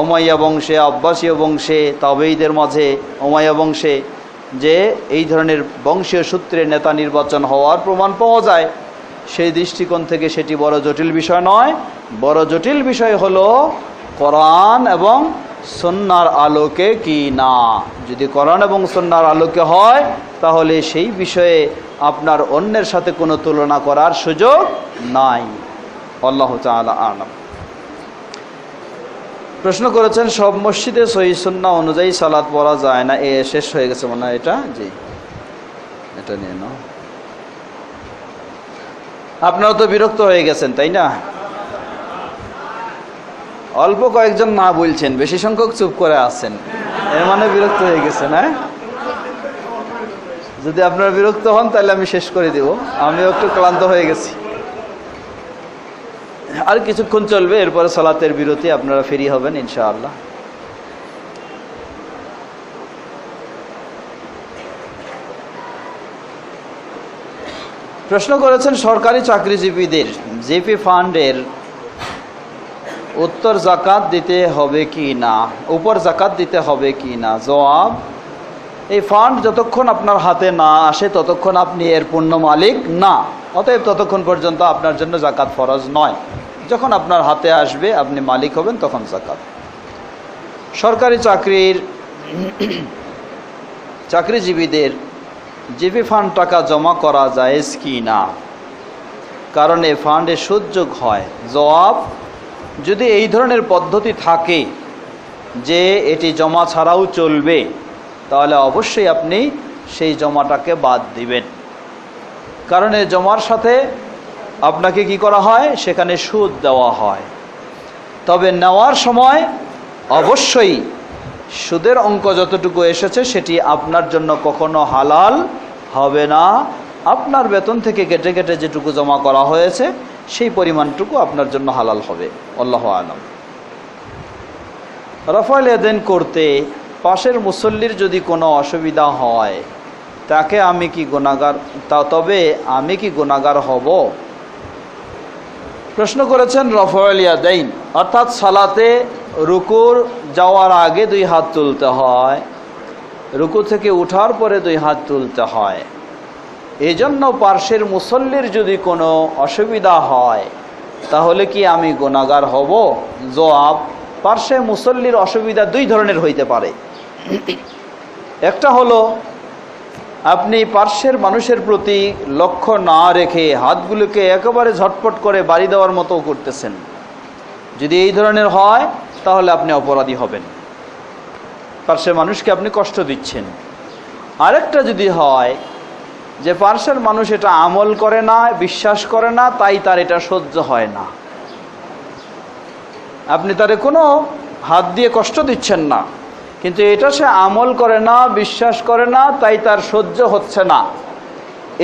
Speaker 2: উমাইয়া বংশে, আব্বাসীয় বংশে, তাবেঈদের মাঝে উমাইয়া বংশে যে এই ধরনের বংশীয় সূত্রে নেতা নির্বাচন হওয়ার প্রমাণ পাওয়া যায়। সেই দৃষ্টিকোণ থেকে সেটি বড় জটিল বিষয় নয়। বড় জটিল বিষয় হলো কোরআন এবং সুন্নাহর আলোকে কি না। যদি কোরআন এবং সুন্নাহর আলোকে হয় তাহলে সেই বিষয়ে আপনার অন্যের সাথে কোনো তুলনা করার সুযোগ নাই। আল্লাহু তাআলা আ'লাম। প্রশ্ন করেছেন সব মসজিদে সহিহ সুন্নাহ অনুযায়ী সালাত পড়া যায় না। শেষ হয়ে গেছে মনে হয় এটা। জি, এটা নিয়ে নাও। আপনারা তো বিরক্ত হয়ে গেছেন, তাই না? অল্প কয়েকজন না বলছেন, বেশি সংখ্যক চুপ করে আছেন, এর মানে বিরক্ত হয়ে গেছেন। হ্যাঁ, যদি আপনারা বিরক্ত হন তাহলে আমি শেষ করে দিব। আমিও একটু ক্লান্ত হয়ে গেছি। আর কিছুক্ষণ চলবে, এরপরে সালাতের বিরতি, আপনারা ফ্রি হবেন ইনশাআল্লাহ। প্রশ্ন করেছেন সরকারি চাকরিজীবীদের জিপি ফান্ডের উত্তর জাকাত দিতে হবে কি না, উপর জাকাত দিতে হবে কি না। জবাব, এই ফান্ড যতক্ষণ আপনার হাতে না আসে ততক্ষণ আপনি এর পূর্ণ মালিক না। অতএব ততক্ষণ পর্যন্ত আপনার জন্য জাকাত ফরজ নয়। যখন আপনার হাতে আসবে আপনি মালিক হবেন তখন জাকাত। সরকারি চাকরিজীবীদের জিপি ফান্ড টাকা জমা করা জায়েজ কি না, কারণ এই ফান্ডে সুদ যোগ হয়। জবাব, যদি এই ধরনের পদ্ধতি থাকে যে এটি জমা ছাড়াও চলবে তাহলে অবশ্যই আপনি সেই জমাটাকে বাদ দিবেন, কারণ এই জমার সাথে আপনাকে কি করা হয়, সেখানে সুদ দেওয়া হয়। তবে নেওয়ার সময় অবশ্যই সুদের অঙ্ক যতটুকু এসেছে সেটি আপনার জন্য কখনো হালাল হবে না। আপনার বেতন থেকে কেটে কেটে যেটুকু জমা করা হয়েছে সেই পরিমাণটুকু আপনার জন্য হালাল হবে। আল্লাহু আ'লাম। রাফাল ইয়াদাইন করতে পাশের মুসল্লির যদি কোনো অসুবিধা হয় তাকে আমি কি গুনাহগার হব? প্রশ্ন করেছেন রাফাল ইয়াদাইন অর্থাৎ সালাতে রুকুর যাওয়ার আগে 2 হাত তুলতে হয়, রুকু থেকে উঠার পরে 2 হাত তুলতে হয়। এই জন্য পার্শ্বের মুসল্লির যদি কোনো অসুবিধা হয় তাহলে কি আমি গুনাহগার হব? জবাব, পার্শ্বে মুসল্লির অসুবিধা 2 ধরনের হইতে পারে। একটা হলো আপনি পার্শ্বের মানুষের প্রতি লক্ষ্য না রেখে হাতগুলোকে একেবারে ঝটপট করে বাড়ি দেওয়ার মতো করতেছেন। যদি এই ধরনের হয় তাহলে আপনি অপরাধী হবেন, পার্শ্বের মানুষকে আপনি কষ্ট দিচ্ছেন। আরেকটা যদি হয় যে পার্শ্বের মানুষ এটা আমল করে না, বিশ্বাস করে না, তাই তার এটা সহ্য হয় না, আপনি তারে কোনো হাত দিয়ে কষ্ট দিচ্ছেন না, কিন্তু এটা সে আমল করে না, বিশ্বাস করে না, তাই তার সহ্য হচ্ছে না,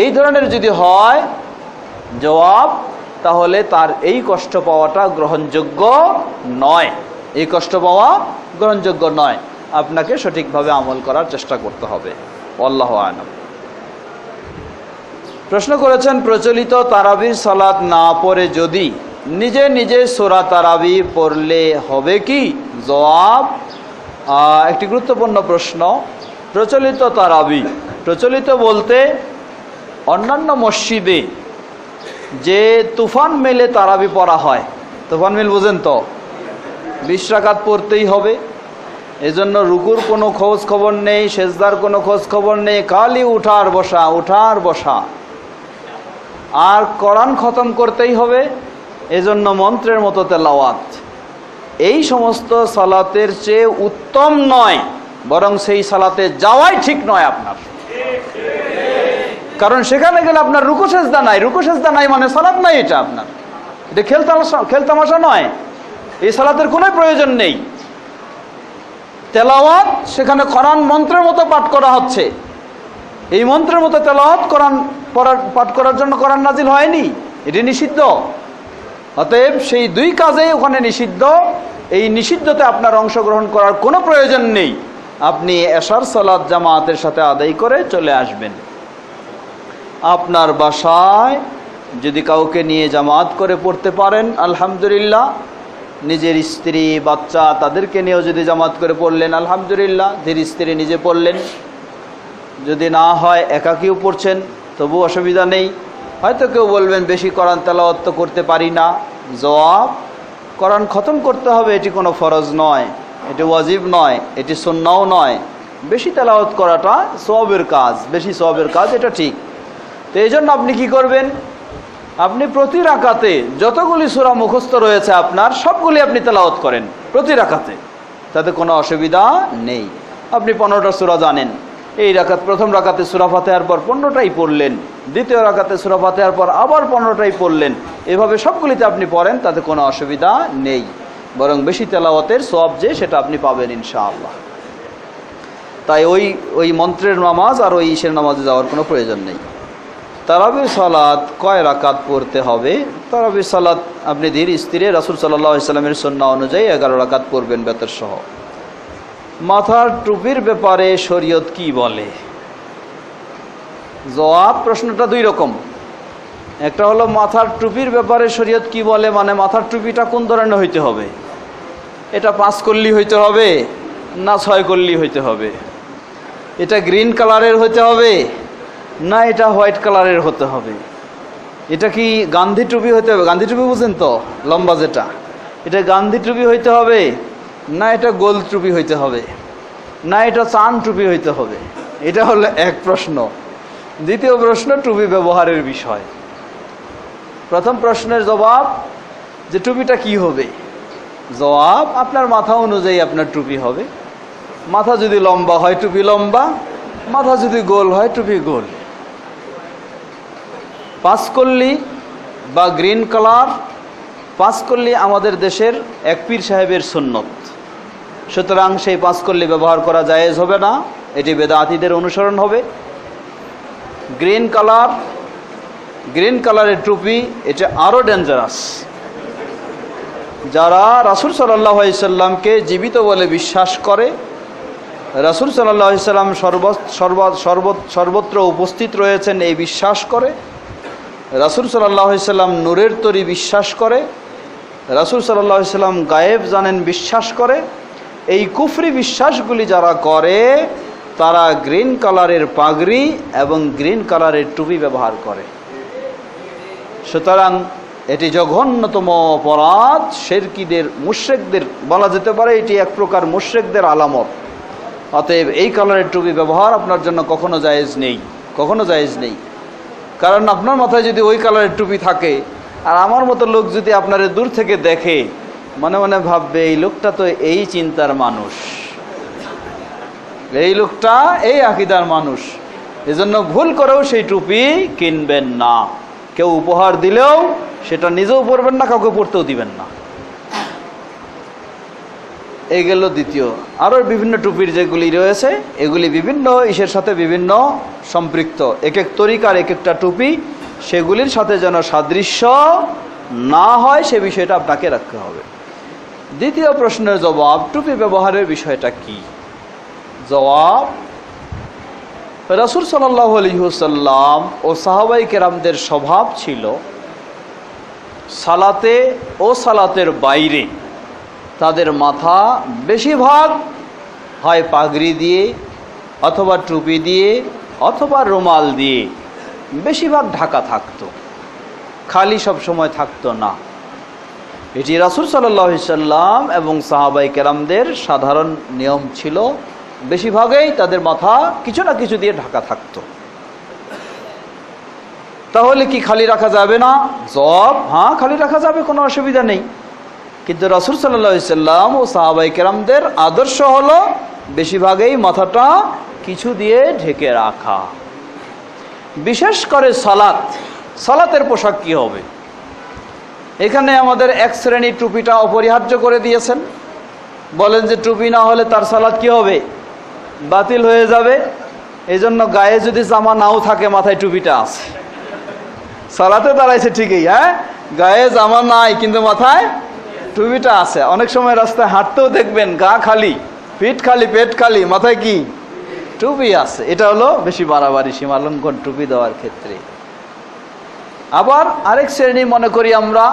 Speaker 2: এই ধরনের যদি হয় জবাব, তাহলে তার এই কষ্ট পাওয়াটা গ্রহণযোগ্য নয়। এই কষ্ট পাওয়া গ্রহণযোগ্য নয়। আপনাকে সঠিকভাবে আমল করার চেষ্টা করতে হবে। আল্লাহু আ'লাম। প্রশ্ন করেছেন প্রচলিত তারাবির সালাত না পড়ে যদি নিজে নিজে সূরা তারাবি পড়লে হবে কি? জবাব, একটি গুরুত্বপূর্ণ প্রশ্ন। প্রচলিত তারাবি, প্রচলিত বলতে অন্যান্য মসজিদে যে তুফান মেলে তারাবি পড়া হয়, তুফান মিল বুঝেন তো, 20 রাকাত পড়তেই হবে। এজন্য রুকুর কোনো খোঁজ খবর নেই, সেজদার কোনো খোঁজ খবর নেই, খালি উঠার বসা উঠার বসা, আর কোরআন খতম করতেই হবে। এজন্য মন্ত্রের মতো তেলাওয়াত। এই সমস্ত সালাতের চেয়ে উত্তম নয়, বরং সেই সালাতে যাওয়াই ঠিক নয় আপনার। কারণ সেখানে গেলে আপনার রুকু সেজদা নাই, রুকু সেজদা নাই মানে সালাত নাই। এটা আপনার, এটা খেলতামাশা নয়। এই সালাতের কোনো প্রয়োজন নেই। তেলাওয়াত সেখানে কোরআন মন্ত্রের মতো পাঠ করা হচ্ছে। এই মন্ত্রের মতো তেলাওয়াত কোরআন পাঠ করার জন্য কোরআন নাজিল হয়নি, এটি নিষিদ্ধ। অতএব সেই দুই কাজেই ওখানে নিষিদ্ধ। এই নিষিদ্ধতে আপনার অংশগ্রহণ করার কোনো প্রয়োজন নেই। আপনি এশার সালাত জামাতের সাথে আদায় করে চলে আসবেন। আপনার বাসায় যদি কাউকে নিয়ে জামাত করে পড়তে পারেন আলহামদুলিল্লাহ, নিজের স্ত্রী বাচ্চা তাদেরকে নিয়েও যদি জামাত করে পড়লেন আলহামদুলিল্লাহ, ধীর স্ত্রী নিজে পড়লেন। যদি না হয় একাকিও পড়ছেন তবু অসুবিধা নেই। হয়তো কেউ বলবেন বেশি কোরআন তেলাওয়াত তো করতে পারি না। জবাব, কোরআন খতম করতে হবে এটি কোনো ফরজ নয়, এটি ওয়াজিব নয়, এটি সুন্নাও নয়। বেশি তেলাওয়াত করাটা সওয়াবের কাজ, বেশি সওয়াবের কাজ, এটা ঠিক। তো এই জন্য আপনি কি করবেন, আপনি প্রতি রাকাতে যতগুলি সূরা মুখস্থ রয়েছে আপনার সবগুলি আপনি তেলাওয়াত করেন প্রতি রাকাতে, তাতে কোনো অসুবিধা নেই। আপনি 15টা সূরা জানেন, এই রাকাত প্রথম রাকাতে সূরা ফাতিহার পর 15টাই পড়লেন, দ্বিতীয় রাকাতে সূরা ফাতিহার পর আবার 15টাই পড়লেন। এভাবে সবগুলিতে আপনি পড়েন, তাতে কোনো অসুবিধা নেই, বরং বেশি তেলাওয়াতের সওয়াব যে সেটা আপনি পাবেন ইনশাআল্লাহ। তাই ওই মন্ত্রের নামাজ আর ওই ঈশের নামাজে যাওয়ার কোনো প্রয়োজন নেই। তারাবি সালাত কয় রাকাত পড়তে হবে? তারাবি সালাত আপনি ধীর স্থিরে রাসূল সাল্লাল্লাহু আলাইহি সাল্লামের সুন্নাহ অনুযায়ী 11 রাকাত পড়বেন বেতর সহ। মাথার টুপির ব্যাপারে শরীয়ত কি বলে? জবাব, প্রশ্নটা দুই রকম। একটা হলো মাথার টুপির ব্যাপারে শরীয়ত কি বলে, মানে মাথার টুপিটা কোন ধরনের হইতে হবে? এটা 5 কল্লি হইতে হবে না 6 কল্লি হইতে হবে? এটা গ্রিন কালারের হইতে হবে না এটা হোয়াইট কালারের হতে হবে? এটা কি গান্ধী টুপি হইতে হবে? গান্ধী টুপি বুঝেন তো, লম্বা যেটা, এটা গান্ধী টুপি হইতে হবে না এটা গোল টুপি হইতে হবে না এটা চান টুপি হইতে হবে? এটা হলো এক প্রশ্ন। দ্বিতীয় প্রশ্ন টুপি ব্যবহারের বিষয়। প্রথম প্রশ্নের জবাব যে টুপিটা কি হবে, জবাব, আপনার মাথা অনুযায়ী আপনার টুপি হবে। মাথা যদি লম্বা হয় টুপি লম্বা, মাথা যদি গোল হয় টুপি গোল। 5 কল্লি বা গ্রিন কালার, 5 কল্লি আমাদের দেশের এক পীর সাহেবের সুন্নত, সুতরাং সেই 5 কল্লি ব্যবহার করা জায়েজ হবে না, এটি বেদাতীদের অনুসরণ হবে। গ্রিন কালারের টুপি এটা আরও ডেঞ্জারাস। যারা রাসূল সাল্লাল্লাহু আলাইহি সাল্লামকে জীবিত বলে বিশ্বাস করে, রাসূল সাল্লাল্লাহু আলাইহি সাল্লাম সর্বত্র উপস্থিত রয়েছেন এই বিশ্বাস করে, রাসূল সাল্লাল্লাহু আলাইহি সাল্লাম নূরের তরি বিশ্বাস করে, রাসূল সাল্লাল্লাহু আলাইহি সাল্লাম গায়েব জানেন বিশ্বাস করে, এই কুফরি বিশ্বাসগুলি যারা করে তারা গ্রিন কালারের পাগড়ি এবং গ্রিন কালারের টুপি ব্যবহার করে। সুতরাং এটি জঘন্যতম অপরাধ, শিরকিদের, মুশরিকদের বলা যেতে পারে, এটি এক প্রকার মুশরিকদের আলামত। অতএব এই কালারের টুপি ব্যবহার আপনার জন্য কখনো জায়েজ নেই, কখনো জায়েজ নেই। কারণ আপনার মাথায় যদি ওই কালারের টুপি থাকে আর আমার মতো লোক যদি আপনারে দূর থেকে দেখে, মনে মনে ভাববে এই লোকটা তো এই চিন্তার মানুষ, এই লোকটা এই আকীদার মানুষ। এজন্য ভুল করেও সেই টুপি কিনবেন না। কেউ উপহার দিলেও সেটা নিজেও পরবেন না, কাউকে পরতেও দিবেন না। এই গেল দ্বিতীয়। আরও বিভিন্ন টুপির যেগুলি রয়েছে এগুলি বিভিন্ন ইসের সাথে বিভিন্ন সম্পৃক্ত, এক এক তরিকার এক একটা টুপি, সেগুলির সাথে যেন সাদৃশ্য না হয় সে বিষয়টা আপনাকে রাখতে হবে। দ্বিতীয় প্রশ্নের জবাব, টুপি ব্যবহারের বিষয়টা কি? জবাব, রাসূল সাল্লাল্লাহু আলাইহি ওয়াসাল্লাম ও সাহাবায়ে কেরামদের স্বভাব ছিল সালাতে ও সালাতের বাইরে তাদের মাথা বেশিরভাগ হয় পাগড়ি দিয়ে অথবা টুপি দিয়ে অথবা রুমাল দিয়ে বেশিরভাগ ঢাকা থাকতো, খালি সব সময় থাকতো না। এটি রাসূল সাল্লাল্লাহু আলাইহি সাল্লাম এবং সাহাবায়ে কেরামদের সাধারণ নিয়ম ছিল। বেশিরভাগই তাদের মাথা কিছু না কিছু দিয়ে ঢাকা থাকতো। তাহলে কি খালি রাখা যাবে না? জবাব, হ্যাঁ, খালি রাখা যাবে, কোনো অসুবিধা নেই। কিন্তু রাসূল সাল্লাল্লাহু আলাইহি সাল্লাম ও সাহাবায়ে কেরামদের আদর্শ হলো বেশিরভাগই মাথাটা কিছু দিয়ে ঢেকে রাখা। বিশেষ করে সালাতের পোশাক কি হবে? এখানে আমাদের এক শ্রেণীর টুপিটা অপরিহার্য করে দিয়েছেন। বলেন যে টুপি না হলে তার সালাত কি হবে? বাতিল হয়ে যাবে। এই জন্য গায়ে যদি জামা নাও থাকে, মাথায় টুপিটা আছে, সালাতে দাঁড়াইছে ঠিকই, হ্যাঁ, গায়ে জামা নাই কিন্তু মাথায় টুপিটা আছে। অনেক সময় রাস্তায় হাঁটতেও দেখবেন গা খালি, পিঠ খালি, পেট খালি, মাথায় কি টুপি আছে। এটা হলো বেশি বাড়াবাড়ি, সীমালঙ্ঘন টুপি দেওয়ার ক্ষেত্রে। আবার আরেক শ্রেণী মনে করি আমরা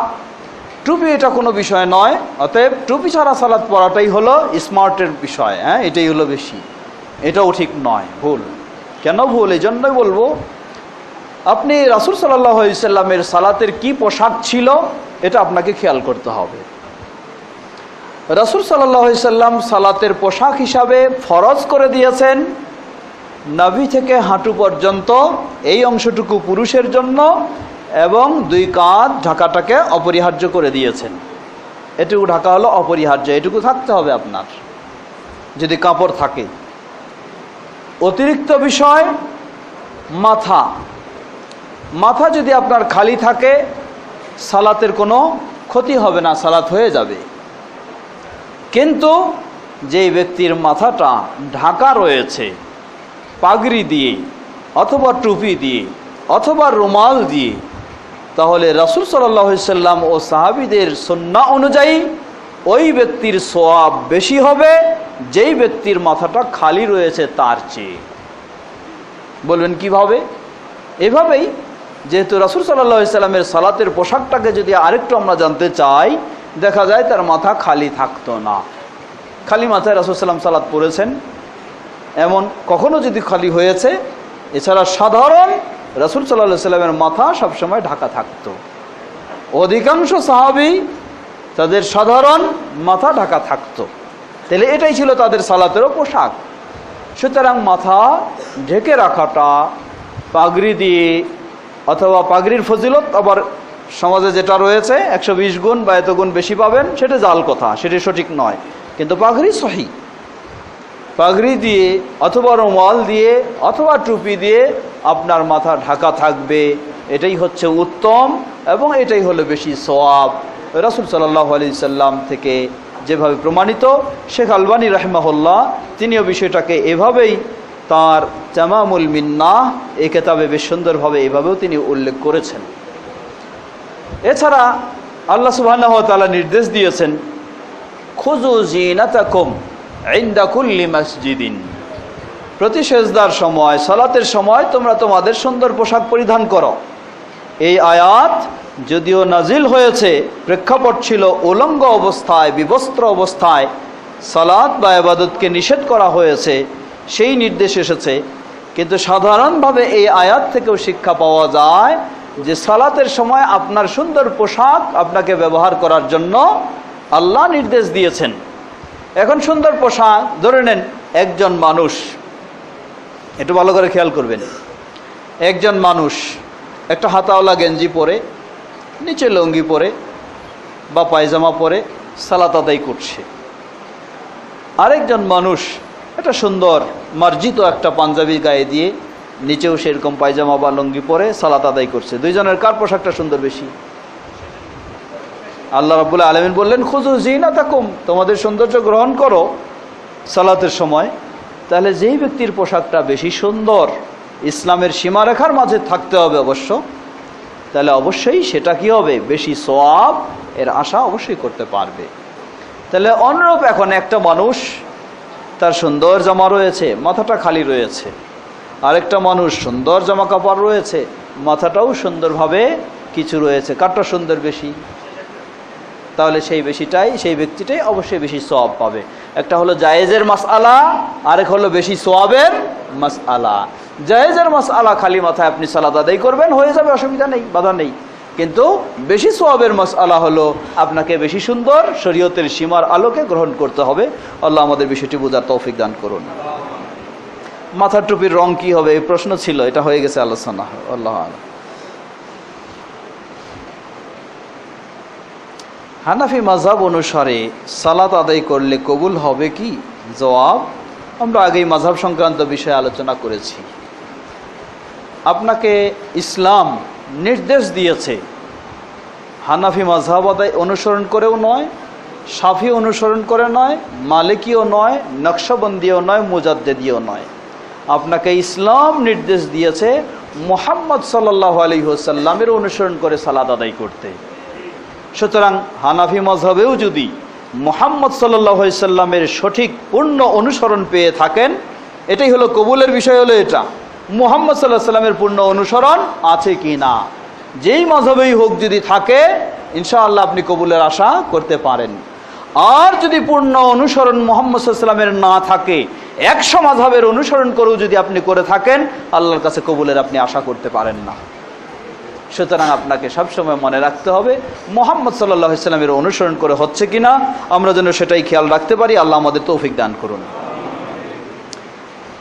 Speaker 2: টুপি এটা কোনো বিষয় নয়, অতএব টুপি ছাড়া সালাত পড়াটাই হলো স্মার্টের বিষয়, হ্যাঁ, এটাই হলো বেশি। এটাও ঠিক নয়, ভুল। কেন ভুল? এই জন্যই বলবো, আপনি রাসূল সাল্লাল্লাহু আলাইহি সাল্লামের সালাতের কি পোশাক ছিল এটা আপনাকে খেয়াল করতে হবে। রাসূল সাল্লাল্লাহু আলাইহি সাল্লাম সালাতের পোশাক হিসাবে ফরজ করে দিয়েছেন নাভি থেকে হাঁটু পর্যন্ত এই অংশটুকু পুরুষের জন্য, এবং 2 কাঁধ ঢাকাটাকে অপরিহার্য করে দিয়েছেন। এটুকু ঢাকা হলো অপরিহার্য, এটুকু থাকতে হবে আপনার যদি কাপড় থাকে। অতিরিক্ত বিষয় মাথা যদি আপনার খালি থাকে সালাতের কোনো ক্ষতি হবে না, সালাত হয়ে যাবে। কিন্তু যেই ব্যক্তির মাথাটা ঢাকা রয়েছে পাগড়ি দিয়ে অথবা টুপি দিয়ে অথবা রুমাল দিয়ে, তাহলে রাসূল সাল্লাল্লাহু আলাইহি সাল্লাম ও সাহাবীদের সুন্নাহ অনুযায়ী ওই ব্যক্তির সওয়াব বেশি হবে যেই ব্যক্তির মাথাটা খালি রয়েছে তার চেয়ে। বলবেন কিভাবে? এভাবেই, যেহেতু রাসূল সাল্লাল্লাহু আলাইহি সাল্লামের সালাতের পোশাকটাকে যদি আরেকটু আমরা জানতে চাই, দেখা যায় তার মাথা খালি থাকতো না। খালি মাথায় রাসূল সাল্লাম সালাত পড়েছেন এমন কখনো যদি খালি হয়েছে। এছাড়া সাধারণ রাসূল সাল্লাল্লাহু আলাইহি সাল্লামের মাথা সবসময় ঢাকা থাকতো। অধিকাংশ সাহাবী তাদের সাধারণ মাথা ঢাকা থাকতো। তাহলে এটাই ছিল তাদের সালাতেরও পোশাক। সুতরাং মাথা ঢেকে রাখাটা পাগড়ি দিয়ে, অথবা পাগড়ির ফজিলত আবার সমাজে যেটা রয়েছে 120 গুণ বা এত গুণ বেশি পাবেন, সেটা জাল কথা, সেটা সঠিক নয়। কিন্তু পাগড়ি সহি, পাগড়ি দিয়ে অথবা রুমাল দিয়ে অথবা টুপি দিয়ে আপনার মাথা ঢাকা থাকবে, এটাই হচ্ছে উত্তম এবং এটাই হলো বেশি সওয়াব। রাসূল সাল্লাল্লাহু আলাইহি সাল্লাম থেকে যেভাবে প্রমাণিত, শেখ আলবানী রাহিমাহুল্লাহ তিনিও বিষয়টাকে এভাবেই তার তামামুল মিন্নাহ এই কিতাবে বেশ সুন্দরভাবে এভাবেও তিনি উল্লেখ করেছেন। এছাড়া আল্লাহ সুবহানাহু ওয়া তাআলা নির্দেশ দিয়েছেন, খুযু জিনাতাকুম ইনদা কুল্লি মসজিদিন, প্রতি সেজদার সময়, সালাতের সময় তোমরা তোমাদের সুন্দর পোশাক পরিধান করো। এই আয়াত যদিও নাজিল হয়েছে, প্রেক্ষাপট ছিল উলঙ্গ অবস্থায়, বিবস্ত্র অবস্থায় সালাত বা ইবাদতকে নিষেধ করা হয়েছে, সেই নির্দেশ এসেছে। কিন্তু সাধারণভাবে এই আয়াত থেকেও শিক্ষা পাওয়া যায় যে সালাতের সময় আপনার সুন্দর পোশাক আপনাকে ব্যবহার করার জন্য আল্লাহ নির্দেশ দিয়েছেন। এখন সুন্দর পোশাক, ধরে নেন একজন মানুষ, একটু ভালো করে খেয়াল করবেন, একজন মানুষ একটা হাতাওয়ালা গেঞ্জি পরে, নিচে লুঙ্গি পরে বা পায়জামা পরে সালাত আদায় করছে। আরেকজন মানুষ একটা সুন্দর মার্জিত একটা পাঞ্জাবি গায়ে দিয়ে নিচেও সেরকম পায়জামা বা লুঙ্গি পরে সালাত আদায় করছে। দুইজনের কার পোশাকটা সুন্দর বেশি? আল্লাহ রাব্বুল আলামিন বললেন, খুযু জিনাতাকুম, তোমাদের সৌন্দর্য গ্রহণ করো সালাতের সময়। তাহলে যেই ব্যক্তির পোশাকটা বেশি সুন্দর, ইসলামের সীমারেখার মাঝে থাকতে হবে অবশ্য, তাহলে অবশ্যই সেটা কি হবে? বেশি সওয়াব এর আশা অবশ্যই করতে পারবে। তাহলে অনুরূপ এখন একটা মানুষ, তার সুন্দর জামা রয়েছে, মাথাটা খালি রয়েছে, আরেকটা মানুষ সুন্দর জামা কাপড় রয়েছে, মাথাটাও সুন্দরভাবে কিছু রয়েছে, কারটা সুন্দর বেশি? তাহলে সেই ব্যক্তিটাই অবশ্যই বেশি সওয়াব পাবে। একটা হলো জায়েজের মাসআলা, আরেক হলো বেশি সওয়াবের মাসআলা। জায়েজের মাসআলা খালি মাথায় আপনি সালাত আদায় করবেন, হয়ে যাবে, অসুবিধা নেই, বাধা নেই। কিন্তু বেশি সওয়াবের মাসআলা হলো আপনাকে বেশি সুন্দর শরীয়তের সীমার আলোকে গ্রহণ করতে হবে। আল্লাহ আমাদের বিষয়টি বোঝার তৌফিক দান করুন। মাথার টুপির রং কি হবে এই প্রশ্ন ছিল, এটা হয়ে গেছে আলোচনা। আল্লাহ আ'লাম। হানাফি মাযহাব অনুসারে সালাত আদায় করলে কবুল হবে কি? জবাব, আমরা আগেই মাযহাব সংক্রান্ত বিষয়ে আলোচনা করেছি। আপনাকে ইসলাম নির্দেশ দিয়েছে হানাফি মাযহাব আদায় অনুসরণ করেও নয়, শাফি অনুসরণ করে নয়, মালিকিও নয়, নকশবন্দিও নয়, মুজাদ্দিদিও নয়। আপনাকে ইসলাম নির্দেশ দিয়েছে মুহাম্মদ সাল্লাল্লাহু আলাইহি ওয়াসাল্লামের অনুসরণ করে সালাত আদায় করতে। সুতরাং হানাফি মাযহাবেও যদি মুহাম্মদ সাল্লাল্লাহু আলাইহি ওয়াসাল্লামের সঠিক পূর্ণ অনুসরণ পেয়ে থাকেন, এটাই হলো কবুলের বিষয়, হলো এটা মুহাম্মদ সাল্লাল্লাহু আলাইহি ওয়াসাল্লামের পূর্ণ অনুসরণ আছে কি না। যেই মাযহাবেই হোক যদি থাকে, ইনশাআল্লাহ আপনি কবুলের আশা করতে পারেন। আর যদি পূর্ণ অনুসরণ মুহাম্মদ সাল্লাল্লাহু আলাইহি ওয়াসাল্লামের না থাকে, 100 মাযহাবের অনুসরণ করেও যদি আপনি করে থাকেন, আল্লাহর কাছে কবুলের আপনি আশা করতে পারেন না। সুতরাং আপনাকে সবসময় মনে রাখতে হবে মুহাম্মদ সাল্লাল্লাহু আলাইহি ওয়াসাল্লামের অনুসরণ করে হচ্ছে কিনা, আমরা যেন সেটাই খেয়াল রাখতে পারি। আল্লাহ আমাদের তৌফিক দান করুন।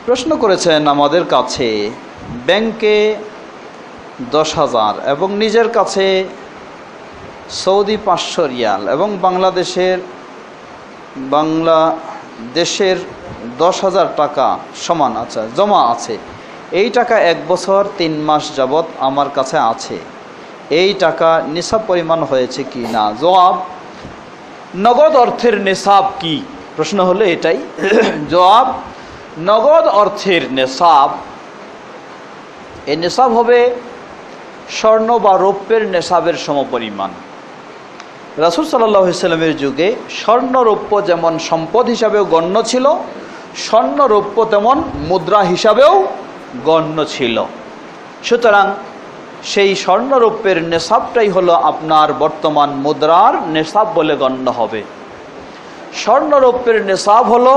Speaker 2: প্রশ্ন করেছেন আমাদের কাছে, ব্যাংকে 10,000 এবং নিজের কাছে সৌদি 500 রিয়াল এবং বাংলাদেশের 10,000 টাকা সমান আছে, জমা আছে। এই টাকা 1 বছর 3 মাস যাবৎ আমার কাছে আছে। এই টাকা নিসাব পরিমাণ হয়েছে কি না? জবাব, নগদ অর্থের নিসাব কি? প্রশ্ন হলো এটাই। জবাব, নগদ অর্থের নিসাব, এই নিসাব হবে স্বর্ণ বা রৌপ্যের নিসাবের সমপরিমাণ। রাসূল সাল্লাল্লাহু আলাইহি ওয়াসাল্লামের যুগে স্বর্ণ রৌপ্য যেমন সম্পদ হিসাবেও গণ্য ছিল, স্বর্ণ রৌপ্য তেমন মুদ্রা হিসাবেও গণ্য ছিল। সুতরাং সেই স্বর্ণ রৌপ্যের নিসাবটাই হলো আপনার বর্তমান মুদ্রার নিসাব বলে গণ্য হবে। স্বর্ণ রৌপ্যের নিসাব হলো,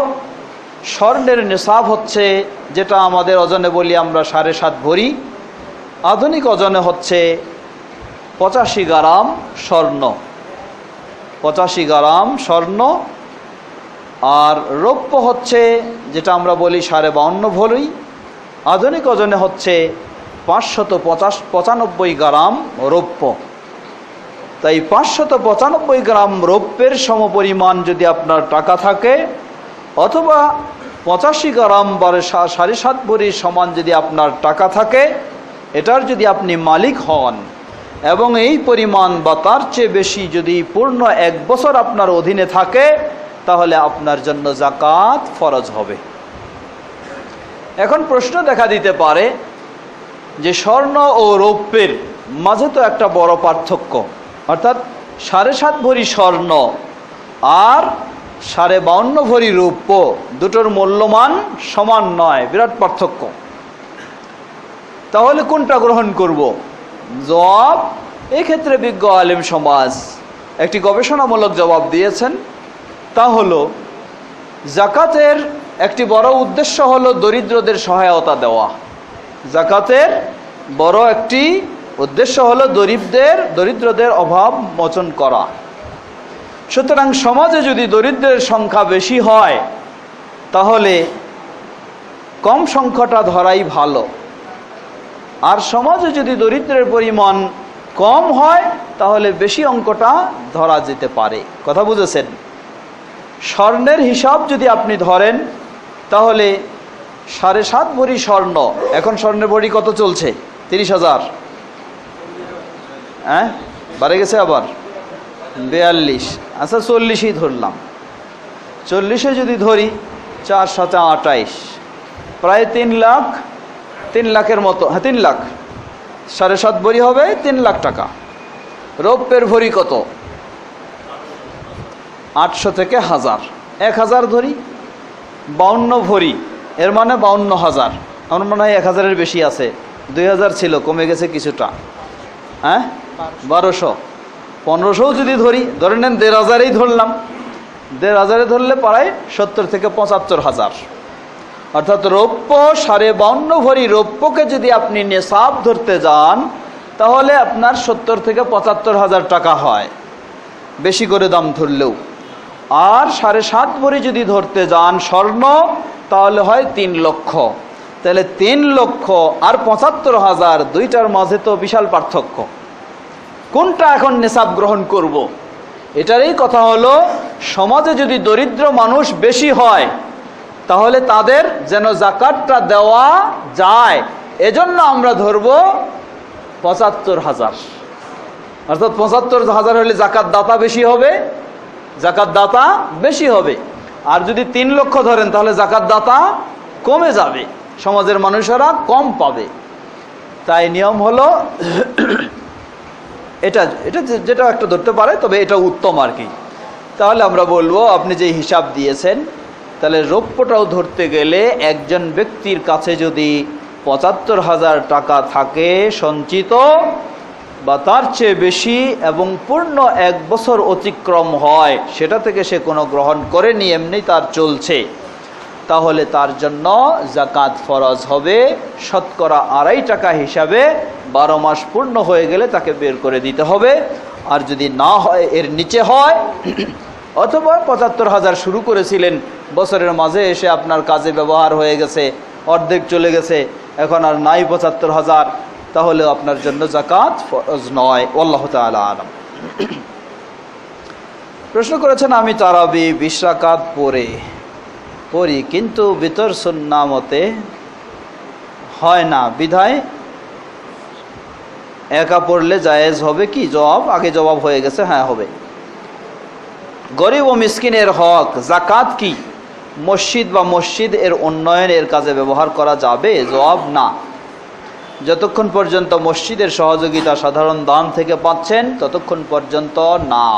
Speaker 2: স্বর্ণের নিসাব হচ্ছে যেটা আমাদের ওজনে বলি আমরা 7.5 ভরি, আধুনিক ওজনে হচ্ছে 85 গ্রাম স্বর্ণ, 85 গ্রাম স্বর্ণ। আর রৌপ্য হচ্ছে যেটা আমরা বলি 52.5 ভরি, আধুনিক ওজনে হচ্ছে 595 গ্রাম রৌপ্য। তাই 595 গ্রাম রৌপ্যের সমপরিমাণ যদি আপনার টাকা থাকে, অথবা 85 গ্রাম বা 7.5 ভরির সমান যদি আপনার টাকা থাকে, এটার যদি আপনি মালিক হন এবং এই পরিমাণ বা তার চেয়ে বেশি যদি পূর্ণ 1 বছর আপনার অধীনে থাকে, তাহলে আপনার জন্য যাকাত ফরজ হবে। এখন প্রশ্ন দেখা দিতে পারে যে স্বর্ণ ও রৌপ্যের মাঝে তো একটা বড় পার্থক্য, অর্থাৎ 7.5 ভরি স্বর্ণ আর 52.5 ভরি রৌপ্য, দুটোর মূল্যমান সমান নয়, বিরাট পার্থক্য। তাহলে কোনটা গ্রহণ করব? জবাব, এই ক্ষেত্রে বিজ্ঞ আলেম সমাজ একটি গবেষণামূলক জবাব দিয়েছেন। তা হলো, যাকাতের একটি বড় উদ্দেশ্য হলো দরিদ্রদের সহায়তা দেওয়া। যাকাতের বড় একটি উদ্দেশ্য হলো দরিদ্রদের অভাব মোচন করা। সুতরাং সমাজে যদি দরিদ্রের সংখ্যা বেশি হয়, তাহলে কম সংখ্যাটা ধরাই ভালো। আর সমাজে যদি দরিদ্রের পরিমাণ কম হয়, তাহলে বেশি অঙ্কটা ধরা যেতে পারে। কথা বুঝেছেন? স্বর্ণের হিসাব যদি আপনি ধরেন, তাহলে 7.5 ভরি স্বর্ণ, এখন স্বর্ণের ভরি কত চলছে? 30,000। হ্যাঁ, বাড়ে গেছে আবার 42। আচ্ছা 40ই ধরলাম। 40-এ যদি ধরি, 4 × 7 = 28, প্রায় 3 লাখ, 3 লাখের মতো। হ্যাঁ, 3 লাখ। 7.5 ভরি হবে 3 লাখ টাকা। রৌপ্যের ভরি কত? 800 থেকে 1000, 1000 ধরি। 52 ভরি, এর মানে 52,000। আমার মনে হয় 1000-এর বেশি আছে, 2000 ছিল, কমে গেছে কিছুটা। হ্যাঁ, 1200, 1500 যদি ধরি, ধরে নেন 1500-এই ধরলাম। 1500-এ ধরলে প্রায় 70 থেকে 75,000। অর্থাৎ রৌপ্য 52.5 ভরি রৌপ্যকে যদি আপনি নেশাব ধরতে যান, তাহলে আপনার 70 থেকে 75,000 টাকা হয়, বেশি করে দাম ধরলেও। আর 7.5 ভরি যদি ধরতে যান স্বর্ণ, তাহলে হয় 3 লক্ষ। তাহলে 3 লক্ষ আর 75,000, দুইটার মাঝে তো বিশাল পার্থক্য। কোনটা এখন নেশাব গ্রহণ করব? এটারই কথা হলো, সমাজে যদি দরিদ্র মানুষ বেশি হয়, তাহলে তাদের যেন জাকাতটা দেওয়া যায়, এজন্য আমরা ধরব 75,000। অর্থাৎ 75,000 হলে জাকাত দাতা বেশি হবে, জাকাত দাতা বেশি হবে। আর যদি 3 লক্ষ ধরেন, তাহলে জাকাত দাতা কমে যাবে, সমাজের মানুষেরা কম পাবে। তাই নিয়ম হলো এটা এটা যেটা একটা ধরতে পারে, তবে এটা উত্তম আর কি। তাহলে আমরা বলবো, আপনি যে হিসাব দিয়েছেন, তাহলে রৌপ্যটাও ধরতে গেলে একজন ব্যক্তির কাছে যদি 75,000 টাকা থাকে সঞ্চিত বা তার চেয়ে বেশি, এবং পূর্ণ 1 বছর অতিক্রম হয়, সেটা থেকে সে কোনো গ্রহণ করেনি, এমনি তার চলছে, তাহলে তার জন্য জাকাত ফরজ হবে শতকরা 2.5 টাকা হিসাবে। 12 মাস পূর্ণ হয়ে গেলে তাকে বের করে দিতে হবে। আর যদি না হয়, এর নিচে হয়, অথবা 75,000 শুরু করেছিলেন, বছরের মাঝে এসে আপনার কাজে ব্যবহার হয়ে গেছে, অর্ধেক চলে গেছে, এখন আর নাই 75,000, তাহলে আপনার জন্য জাকাত ফরজ নয়। আল্লাহ তাআলা আলাম। প্রশ্ন করেছেন, আমি তারাবি 20 রাকাত পড়ি, কিন্তু বিতর সুন্নাহ মতে হয় না, বিধায় একা পড়লে জায়েজ হবে কি? আগে জবাব হয়ে গেছে, হ্যাঁ হবে। গরিব ও মিসকিনের হক জাকাত কি মসজিদ বা মসজিদ এর উন্নয়নের কাজে ব্যবহার করা যাবে? জবাব না। যতক্ষণ পর্যন্ত মসজিদের সহযোগিতা সাধারণ দান থেকে পাচ্ছেন, ততক্ষণ পর্যন্ত না।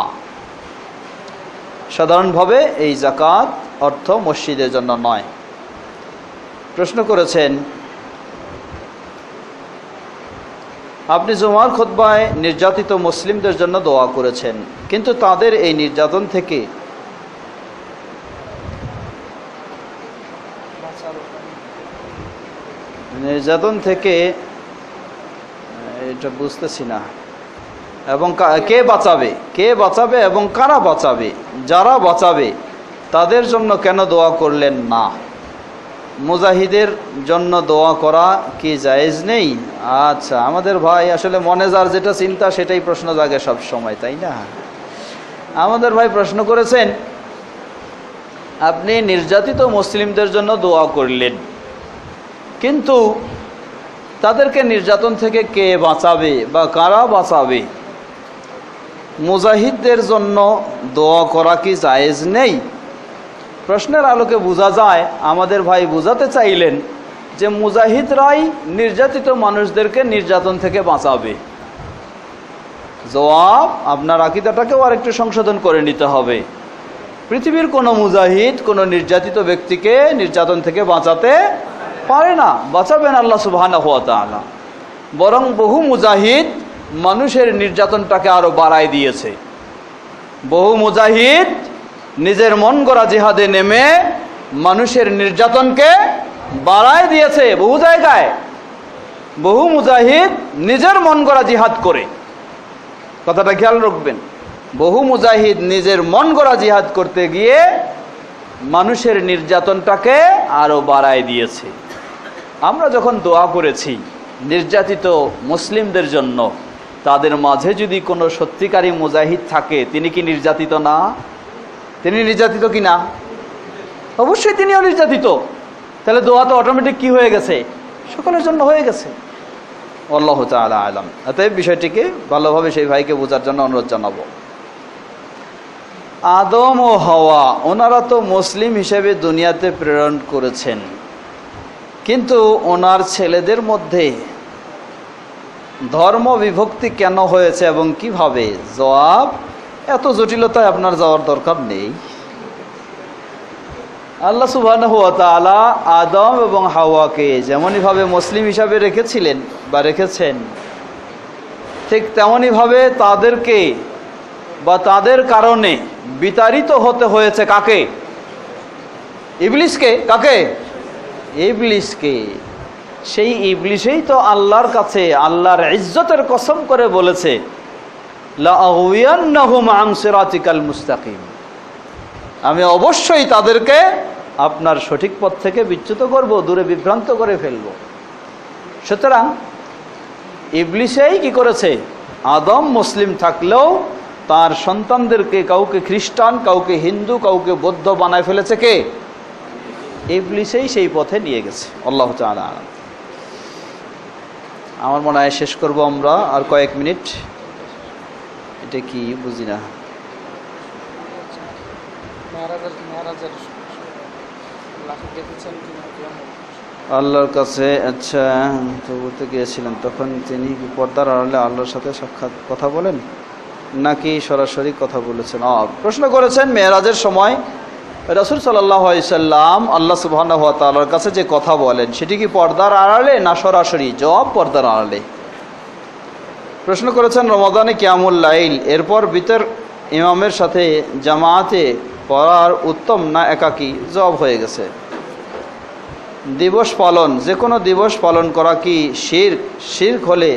Speaker 2: সাধারণভাবে এই জাকাত অর্থ মসজিদের জন্য নয়। প্রশ্ন করেছেন, আপনি জুমার খুতবায় নির্যাতিত মুসলিমদের জন্য দোয়া করেছেন, কিন্তু তাদের এই নির্যাতন থেকে এটা বুঝতেছি না, এবং কে বাঁচাবে এবং কারা বাঁচাবে? যারা বাঁচাবে তাদের জন্য কেন দোয়া করলেন না? মুজাহিদের জন্য দোয়া করা কি জায়েজ নেই? আচ্ছা, আমাদের ভাই আসলে মনে যার যেটা চিন্তা সেটাই প্রশ্ন জাগে সব সময়, তাই না? আমাদের ভাই প্রশ্ন করেছেন, আপনি নির্যাতিত মুসলিমদের জন্য দোয়া করলেন, কিন্তু তাদেরকে নির্যাতন থেকে কে বাঁচাবে বা কারা বাঁচাবে? মুজাহিদদের জন্য দোয়া করা কি জায়েজ নেই? প্রশ্নের আলোকে বোঝা যায়, আমাদের ভাই বোঝাতে চাইলেন যে মুজাহিদরাই নির্যাতিত মানুষদেরকে নির্যাতন থেকে বাঁচাবে। জবাব, আপনার আকীদাটাকেও আরেকটু সংশোধন করে নিতে হবে। পৃথিবীর কোনো মুজাহিদ কোনো নির্যাতিত ব্যক্তিকে নির্যাতন থেকে বাঁচাতে পারে না, বাঁচাবেন আল্লাহ সুবহানাহু ওয়া তাআলা। বরং বহু মুজাহিদ মানুষের নির্যাতনটাকে আরো বাড়ায় দিয়েছে। বহু মুজাহিদ নিজের মন গড়া জিহাদে নেমে মানুষের নির্যাতনকে বাড়ায় দিয়েছে। বহু জায়গায় বহু মুজাহিদ নিজের মন গড়া জিহাদ করে, কথাটা খেয়াল রাখবেন, বহু মুজাহিদ নিজের মন গড়া জিহাদ করতে গিয়ে মানুষের নির্যাতনটাকে আরো বাড়ায় দিয়েছে। আমরা যখন দোয়া করেছি নির্যাতিত মুসলিমদের জন্য, তাদের মাঝে যদি কোনো সত্যিকারী মুজাহিদ থাকে, তিনি কি নির্যাতিত না? তিনি নির্যাতিত কি না? অবশ্যই তিনিও নির্যাতিত। তাহলে দোয়া তো অটোমেটিক কি হয়ে গেছে? সকলের জন্য হয়ে গেছে। আল্লাহু তাআলা আলাম। অতএব বিষয়টিকে ভালোভাবে সেই ভাইকে বোঝার জন্য অনুরোধ জানাবো। আদম ও হাওয়া, ওনারা তো মুসলিম হিসেবে দুনিয়াতে প্রেরণ করেছেন, কিন্তু ওনার ছেলেদের মধ্যে ধর্ম বিভক্তি কেন হয়েছে এবং কিভাবে? জবাব, এত জটিলতায় আপনার যাওয়ার দরকার নেই। আল্লাহ সুবহানাহু ওয়া তাআলা আদম এবং হাওয়াকে যেমনইভাবে মুসলিম হিসাবে রেখেছিলেন বা রেখেছেন, ঠিক তেমনইভাবে তাদেরকে বা তাদের কারণে বিতাড়িত হতে হয়েছে কাকে? ইবলিসকে। কাকে? ইবলিসকে। সেই ইবলিসই তো আল্লাহর কাছে আল্লাহর ইজ্জতের কসম করে বলেছে, লা আগওয়ান্নাহুম আন সিরাতিকাল মুস্তাকিম, আমি অবশ্যই তাদেরকে আপনার সঠিক পথ থেকে বিচ্যুত করব, দূরে বিভ্রান্ত করে ফেলব। সুতরাং ইবলিসই কি করেছে? আদম মুসলিম থাকলেও তার সন্তানদেরকে কাউকে খ্রিস্টান, কাউকে হিন্দু, কাউকে বৌদ্ধ বানায় ফেলেছে কে? ইবলিসই সেই পথে নিয়ে গেছে। আল্লাহ তাআলা। আমার মনে হয় শেষ করব আমরা আর কয়েক মিনিট। এটা কি বুঝি না। আল্লাহর কাছে, আচ্ছা, তো বলতে গিয়েছিলেন তখন তিনি পর্দার আড়ালে আল্লাহর সাথে সাক্ষাৎ কথা বলেন নাকি সরাসরি কথা বলেছেন? প্রশ্ন করেছেন মেরাজের সময় রাসূল সাল্লাল্লাহু আলাইহি সাল্লাম আল্লাহ সুবহানাহু ওয়া তাআলার কাছে যে কথা বলেন সেটি কি পর্দার আড়ালে না সরাসরি? জবাব, পর্দার আড়ালে। প্রশ্ন করেছেন রমাদানে কিয়ামুল লাইল এরপর বিতর ইমামের সাথে জামাতে পড়ার উত্তম না একাকী? জবাব হয়ে গেছে। দিবস পালন, যে কোনো দিবস পালন করা কি শিরক? শিরক হলে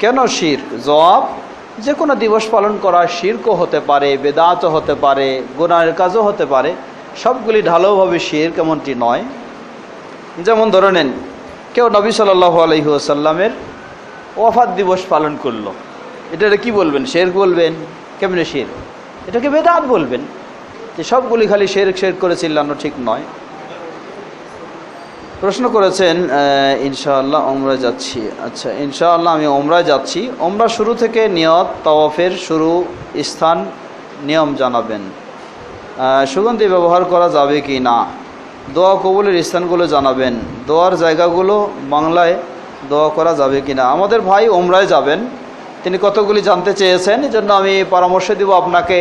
Speaker 2: কেন শিরক? জবাব, যে কোনো দিবস পালন করা শিরকও হতে পারে, বেদাতও হতে পারে, গুনাহের কাজও হতে পারে, সবগুলি ঢালাওভাবে শিরক এমনটি নয়। যেমন ধরে নেন, কেউ নবী সাল্লাল্লাহু আলাইহি ওয়াসাল্লামের ওয়াফাত দিবস পালন করলো, এটা কি বলবেন? শিরক বলবেন? কেমনে শিরক? এটাকে বেদাত বলবেন। যে সবগুলি খালি শিরক শিরক করে চিল্লানো ঠিক নয়। প্রশ্ন করেছেন ইনশাআল্লাহ ওমরায় যাচ্ছি। আচ্ছা, ইনশাআল্লাহ আমি ওমরায় যাচ্ছি। ওমরা শুরু থেকে নিয়ত, তাওয়াফের শুরু, স্থান, নিয়ম জানাবেন। সুগন্ধি ব্যবহার করা যাবে কি না? দোয়া কবুলের স্থানগুলো জানাবেন। দোয়ার জায়গাগুলো বাংলায় দোয়া করা যাবে কি না? আমাদের ভাই ওমরায় যাবেন, তিনি কতগুলি জানতে চেয়েছেন, এই জন্য আমি পরামর্শ দিব আপনাকে।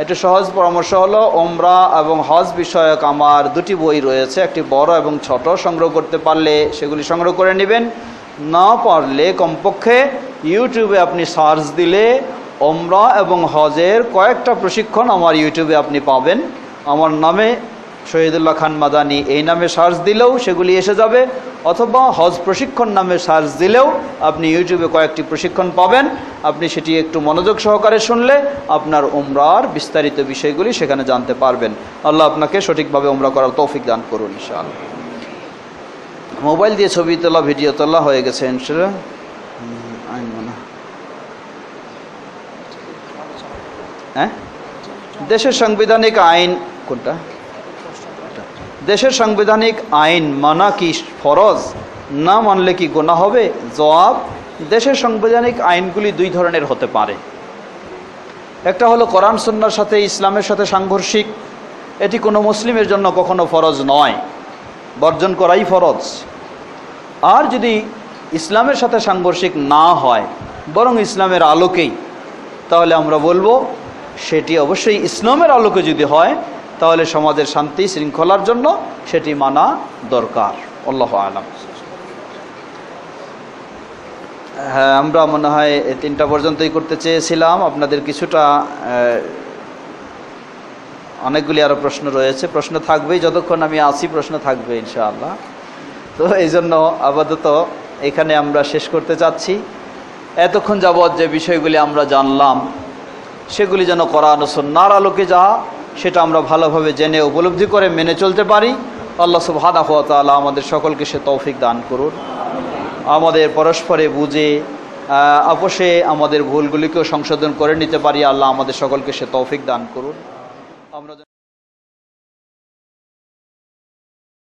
Speaker 2: একটু সহজ পরামর্শ হলো, ওমরা এবং হজ বিষয়ক আমার দুটি বই রয়েছে, একটি বড় এবং ছোট। সংগ্রহ করতে পারলে সেগুলি সংগ্রহ করে নেবেন, না পারলে কমপক্ষে ইউটিউবে আপনি সার্চ দিলে ওমরা এবং হজের কয়েকটা প্রশিক্ষণ আমার ইউটিউবে আপনি পাবেন। আমার নামে শহীদুল্লাহ খান মাদানী এই নামে সার্চ দিলেও সেগুলি এসে যাবে, অথবা হজ প্রশিক্ষণ নামে সার্চ দিলেও আপনি ইউটিউবে কয়েকটি প্রশিক্ষণ পাবেন। আপনি সেটি একটু মনোযোগ সহকারে শুনলে আপনার উমরার বিস্তারিত বিষয়গুলি সেখানে জানতে পারবেন। আল্লাহ আপনাকে সঠিকভাবে উমরা করার তৌফিক দান করুন ইনশাআল্লাহ। মোবাইল দিয়ে ছবি তোলা, ভিডিও তোলা হয়ে গেছে ইনশাআল্লাহ। হ্যাঁ, দেশের সাংবিধানিক আইন কোনটা? দেশের সাংবিধানিক আইন মানা কি ফরজ? না মানলে কি গুনাহ হবে? জবাব, দেশের সাংবিধানিক আইনগুলি দুই ধরনের হতে পারে। একটা হলো কোরআন সুন্নাহর সাথে, ইসলামের সাথে সাংঘর্ষিক, এটি কোনো মুসলিমের জন্য কখনো ফরজ নয়, বর্জন করাই ফরজ। আর যদি ইসলামের সাথে সাংঘর্ষিক না হয় বরং ইসলামের আলোকেই, তাহলে আমরা বলবো সেটি অবশ্যই ইসলামের আলোকে যদি হয় তাহলে সমাজের শান্তি শৃঙ্খলার জন্য সেটি মানা দরকার। আল্লাহু আ'লাম। হ্যাঁ, আমরা মনে হয় 3টা পর্যন্তই করতে চেয়েছিলাম। আপনাদের কিছুটা অনেকগুলি আরও প্রশ্ন রয়েছে, প্রশ্ন থাকবেই, যতক্ষণ আমি আছি প্রশ্ন থাকবে ইনশাআল্লাহ। তো এই জন্য আপাতত এখানে আমরা শেষ করতে চাচ্ছি। এতক্ষণ যাবৎ যে বিষয়গুলি আমরা জানলাম সেগুলি যেন কোরআন ও সুন্নাহর আলোকে যা সেটা আমরা ভালোভাবে জেনে উপলব্ধি করে মেনে চলতে পারি। আল্লাহ সুবহানাহু ওয়া তাআলা আমাদের সকলকে সে তৌফিক দান করুন। আমাদের পরস্পরে বুঝে আপোষে আমাদের ভুলগুলিকেও সংশোধন করে নিতে পারি। আল্লাহ আমাদের সকলকে সে তৌফিক দান করুন। আমরা